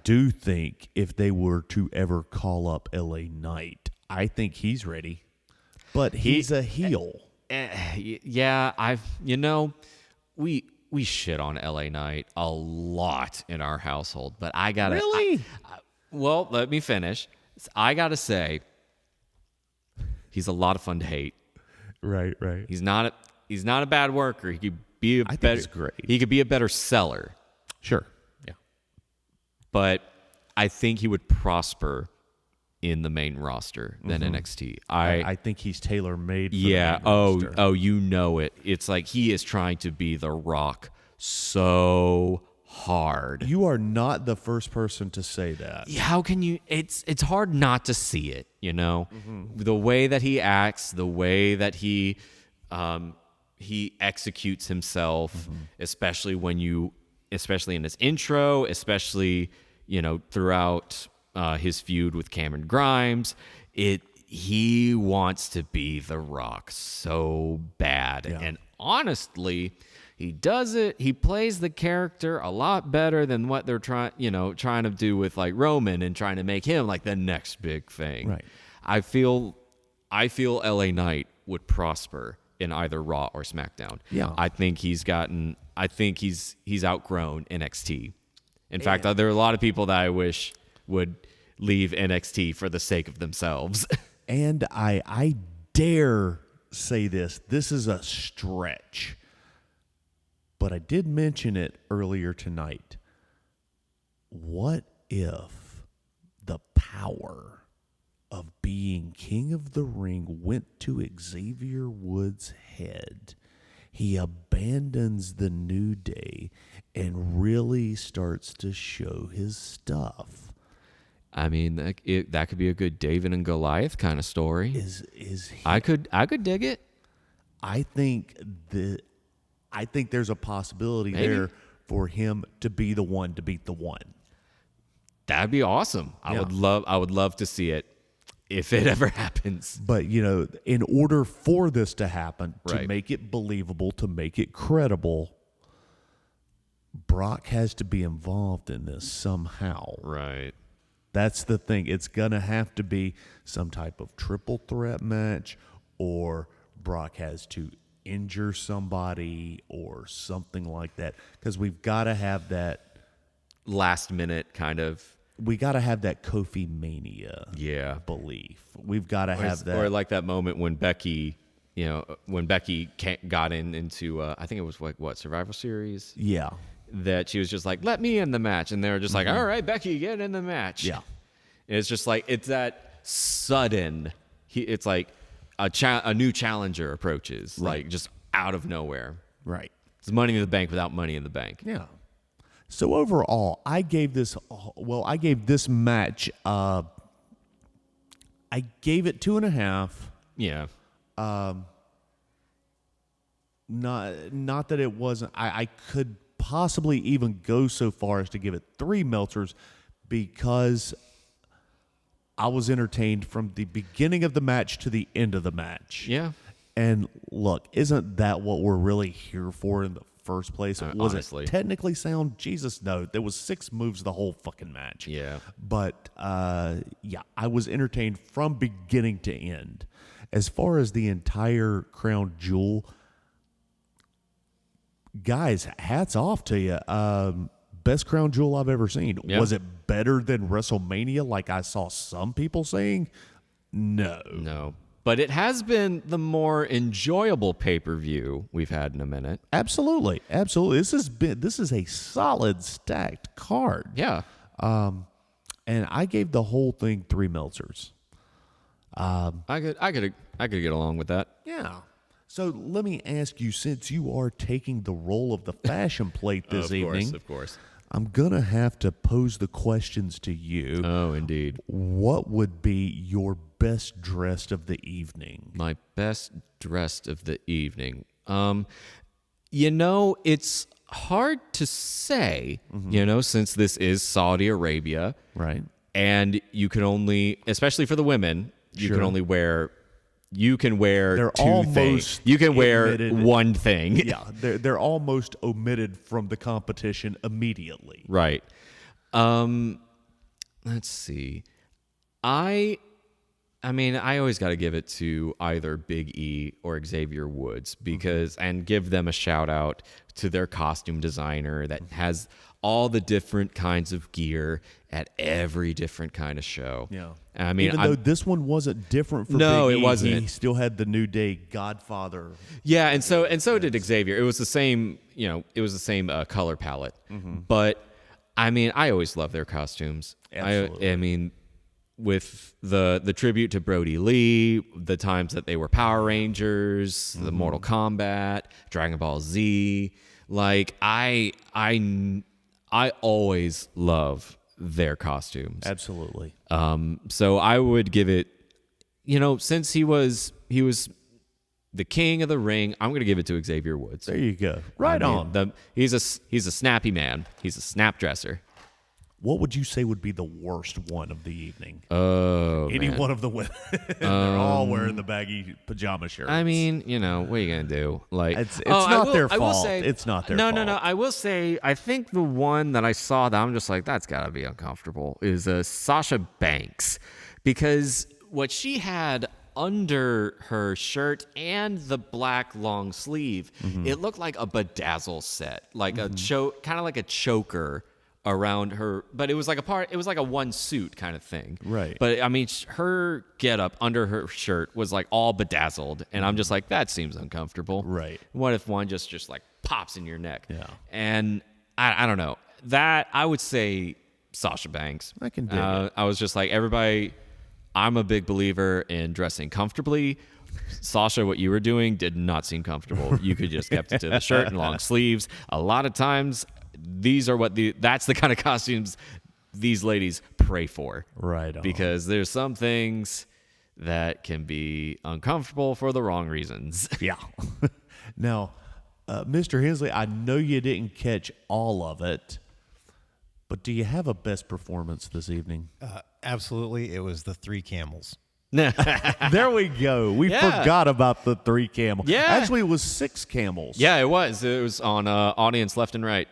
do think if they were to ever call up LA Knight, I think he's ready. But he's a heel. Yeah, we shit on LA Knight a lot in our household, but I gotta. Really? Well, let me finish. I gotta say, he's a lot of fun to hate. Right. He's not a bad worker. He could be I think better. he's great. He could be a better seller. Sure. Yeah. But I think he would prosper in the main roster than NXT. I think he's tailor-made for Yeah. the main roster. Oh, you know it. It's like he is trying to be The Rock so hard. You are not the first person to say that. How can you? It's hard not to see it. The way that he acts, the way that he executes himself, especially in his intro, especially throughout his feud with Cameron Grimes. He wants to be The Rock so bad, and honestly, he does it. He plays the character a lot better than what they're trying to do with like Roman and trying to make him like the next big thing. Right. I feel LA Knight would prosper in either Raw or SmackDown. Yeah. I think he's outgrown NXT. In fact, there are a lot of people that I wish would leave NXT for the sake of themselves. And I dare say this. This is a stretch. But I did mention it earlier tonight. What if the power of being king of the ring went to Xavier Woods' head? He abandons the New Day and really starts to show his stuff. I mean, that could be a good David and Goliath kind of story. Is he, I could dig it. I think there's a possibility Maybe. there for him to be the one to beat the one. That'd be awesome. Yeah. I would love to see it if it ever happens. But, in order for this to happen, to Right. make it believable, to make it credible, Brock has to be involved in this somehow. Right. That's the thing. It's going to have to be some type of triple threat match, or Brock has to injure somebody or something like that. Because we've got to have that Last minute kind of. we got to have that Kofi Mania belief. We've got to have that. Or like that moment when Becky, got into, I think it was like, Survivor Series? Yeah. That she was just like, let me in the match. And they were just like, all right, Becky, get in the match. Yeah. And it's just like, it's that sudden, it's like a new challenger approaches, like just out of nowhere. Right. It's Money in the Bank without Money in the Bank. Yeah. So overall, I gave this match, I gave it 2.5. Yeah. Not that it wasn't. I could possibly even go so far as to give it 3 Meltzers, because I was entertained from the beginning of the match to the end of the match. Yeah. And look, isn't that what we're really here for in the first place? Was honestly. it technically sound? Jesus, no. There was 6 moves the whole fucking match. Yeah. But, I was entertained from beginning to end. As far as the entire Crown Jewel, guys, hats off to you. Best Crown Jewel I've ever seen. Yeah. Was it better than WrestleMania like I saw some people saying? No. But it has been the more enjoyable pay-per-view we've had in a minute. Absolutely. This is a solid stacked card. Yeah. And I gave the whole thing 3 Meltzers. I could get along with that. Yeah. So let me ask you, since you are taking the role of the fashion plate this evening, Of course. I'm going to have to pose the questions to you. Oh, indeed. What would be your best dressed of the evening? My best dressed of the evening. It's hard to say, since this is Saudi Arabia. Right. And you can only, especially for the women, you Sure. can only wear They're 2 things. almost You can wear admitted- one thing. Yeah, they're almost omitted from the competition immediately. Right. Let's see. I always got to give it to either Big E or Xavier Woods and give them a shout out to their costume designer that has all the different kinds of gear at every different kind of show. Yeah. I mean, even though this one wasn't different for No, Big it E, wasn't. He still had the New Day Godfather. yeah, and so did Xavier. It was the same, color palette. But I mean, I always love their costumes. Absolutely. I mean, with the tribute to Brody Lee, the times that they were Power Rangers, the Mortal Kombat, Dragon Ball Z, like I always love their costumes. Absolutely. So I would give it, since he was the king of the ring, I'm going to give it to Xavier Woods. There you go. Right I mean, on. He's a snappy man. He's a snap dresser. What would you say would be the worst one of the evening? Oh, Any man. one of the women. They're all wearing the baggy pajama shirts. I mean, what are you going to do? Like, It's not their I will fault. say- It's not their No. fault. I will say, I think the one that I saw that I'm just like, that's got to be uncomfortable is Sasha Banks, because what she had under her shirt and the black long sleeve, it looked like a bedazzle set, like a kind of like a choker around her, but it was like a one suit kind of thing. Right. But I mean, her getup under her shirt was like all bedazzled, and I'm just like, that seems uncomfortable. Right. What if one just like pops in your neck? Yeah. And I don't know. That I would say Sasha Banks. I can dig it. I was just like, everybody, I'm a big believer in dressing comfortably. Sasha, what you were doing did not seem comfortable. You could just kept it to the shirt and long sleeves. A lot of times, that's the kind of costumes these ladies pray for. Right on. Because there's some things that can be uncomfortable for the wrong reasons. Yeah. Now, Mr. Hensley, I know you didn't catch all of it, but do you have a best performance this evening? Absolutely. It was the 3 camels. There we go. We Yeah. forgot about the 3 camels. Yeah. Actually, it was 6 camels. Yeah, it was. It was on audience left and right.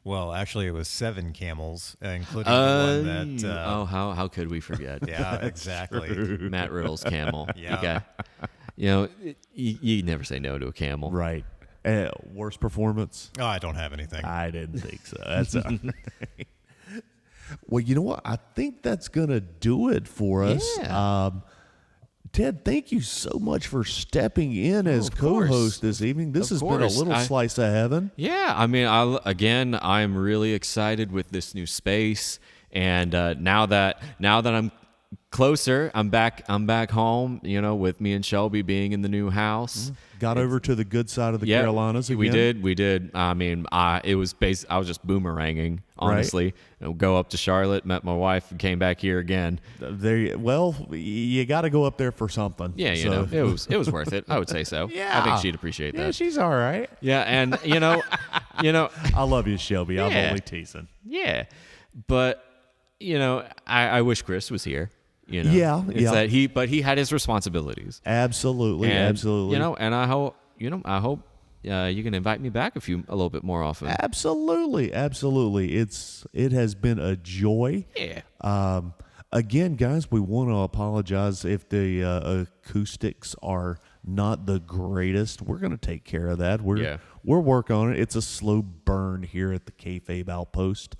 Well, actually, it was 7 camels, including the one that. How could we forget? Yeah, exactly. Matt Riddle's camel. Yeah. Okay. You know, you never say no to a camel. Right. Worst performance? Oh, I don't have anything. I didn't think so. That's all right. Well, you know what? I think that's going to do it for us. Yeah. Ted, thank you so much for stepping in as of course. co-host this evening. This Of has been a course. little slice of heaven. Yeah, I mean, I'm really excited with this new space, and now that I'm closer, I'm back home. You know, with me and Shelby being in the new house. Got over to the good side of the Yeah, Carolinas again. We did. I mean, I was just boomeranging, honestly. Right. You know, go up to Charlotte, met my wife, and came back here again. You got to go up there for something. Yeah, you know, it was worth it. I would say so. Yeah. I think she'd appreciate that. Yeah, she's all right. Yeah, and you know, I love you, Shelby. I'm Yeah. only teasing. yeah, but you know, I wish Chris was here. You know, Yeah, It's yeah. that he had his responsibilities. Absolutely, And, absolutely. You know, and I hope you can invite me back a little bit more often. Absolutely. It has been a joy. Yeah. Again, guys, we want to apologize if the acoustics are not the greatest. We're going to take care of that. We're working on it. It's a slow burn here at the Kayfabe Outpost,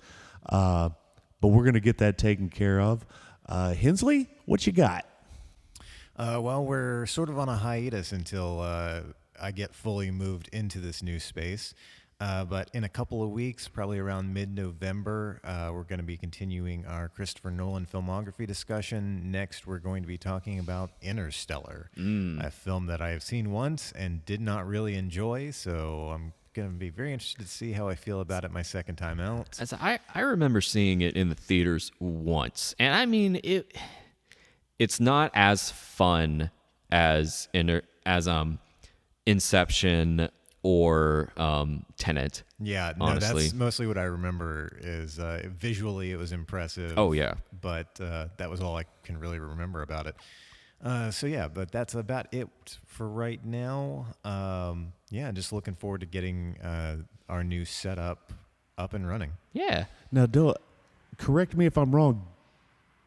but we're going to get that taken care of. Hensley, what you got? Well, we're sort of on a hiatus until I get fully moved into this new space. But in a couple of weeks, probably around mid-November, we're going to be continuing our Christopher Nolan filmography discussion. Next, we're going to be talking about Interstellar, a film that I have seen once and did not really enjoy. So I'm going to be very interested to see how I feel about it my second time out. As I remember seeing it in the theaters once, and I mean it's not as fun as Inception or Tenet. Yeah, no, honestly. that's mostly what I remember is visually it was impressive. Oh, yeah. But that was all I can really remember about it. So yeah, but that's about it for right now. Yeah, just looking forward to getting our new setup up and running. Yeah. Now, correct me if I'm wrong.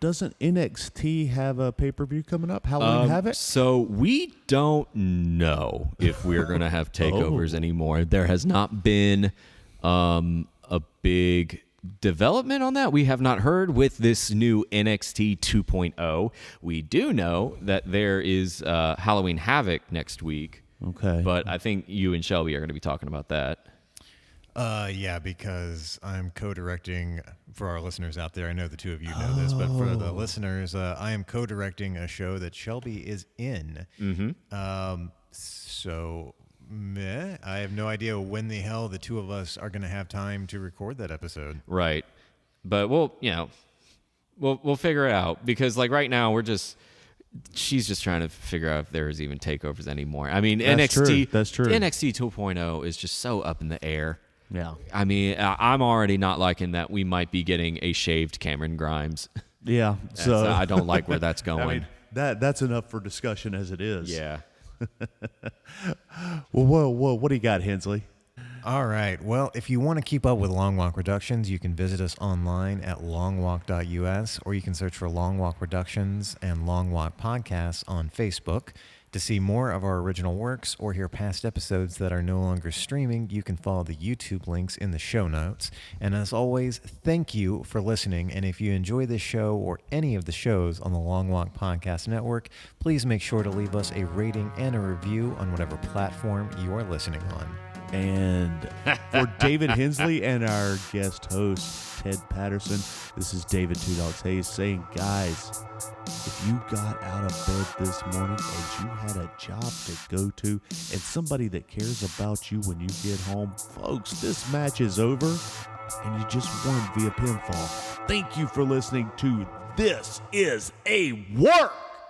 Doesn't NXT have a pay-per-view coming up? Halloween have it? So we don't know if we're going to have takeovers anymore. There has not been a big development on that. We have not heard with this new NXT 2.0. We do know that there is Halloween Havoc next week. Okay. But I think you and Shelby are going to be talking about that. Yeah, because I'm co-directing, for our listeners out there, I know the two of you know this, but for the listeners, I am co-directing a show that Shelby is in. Mm-hmm. So, I have no idea when the hell the two of us are going to have time to record that episode. Right. But we'll figure it out, because like right now she's just trying to figure out if there's even takeovers anymore. I mean, That's NXT true. That's true. NXT 2.0 is just so up in the air. Yeah. I mean, I'm already not liking that we might be getting a shaved Cameron Grimes. Yeah. So I don't like where that's going. I mean, that's enough for discussion as it is. Yeah. Well, what do you got, Hensley? All right. Well, if you want to keep up with Long Walk Productions, you can visit us online at longwalk.us, or you can search for Long Walk Productions and Long Walk Podcasts on Facebook. To see more of our original works or hear past episodes that are no longer streaming, you can follow the YouTube links in the show notes. And as always, thank you for listening. And if you enjoy this show or any of the shows on the Long Walk Podcast Network, please make sure to leave us a rating and a review on whatever platform you are listening on. And for David Hensley and our guest host, Ted Patterson, this is David Two Dogs Hayes saying, guys, if you got out of bed this morning and you had a job to go to and somebody that cares about you when you get home, folks, this match is over and you just won via pinfall. Thank you for listening to This Is a Work.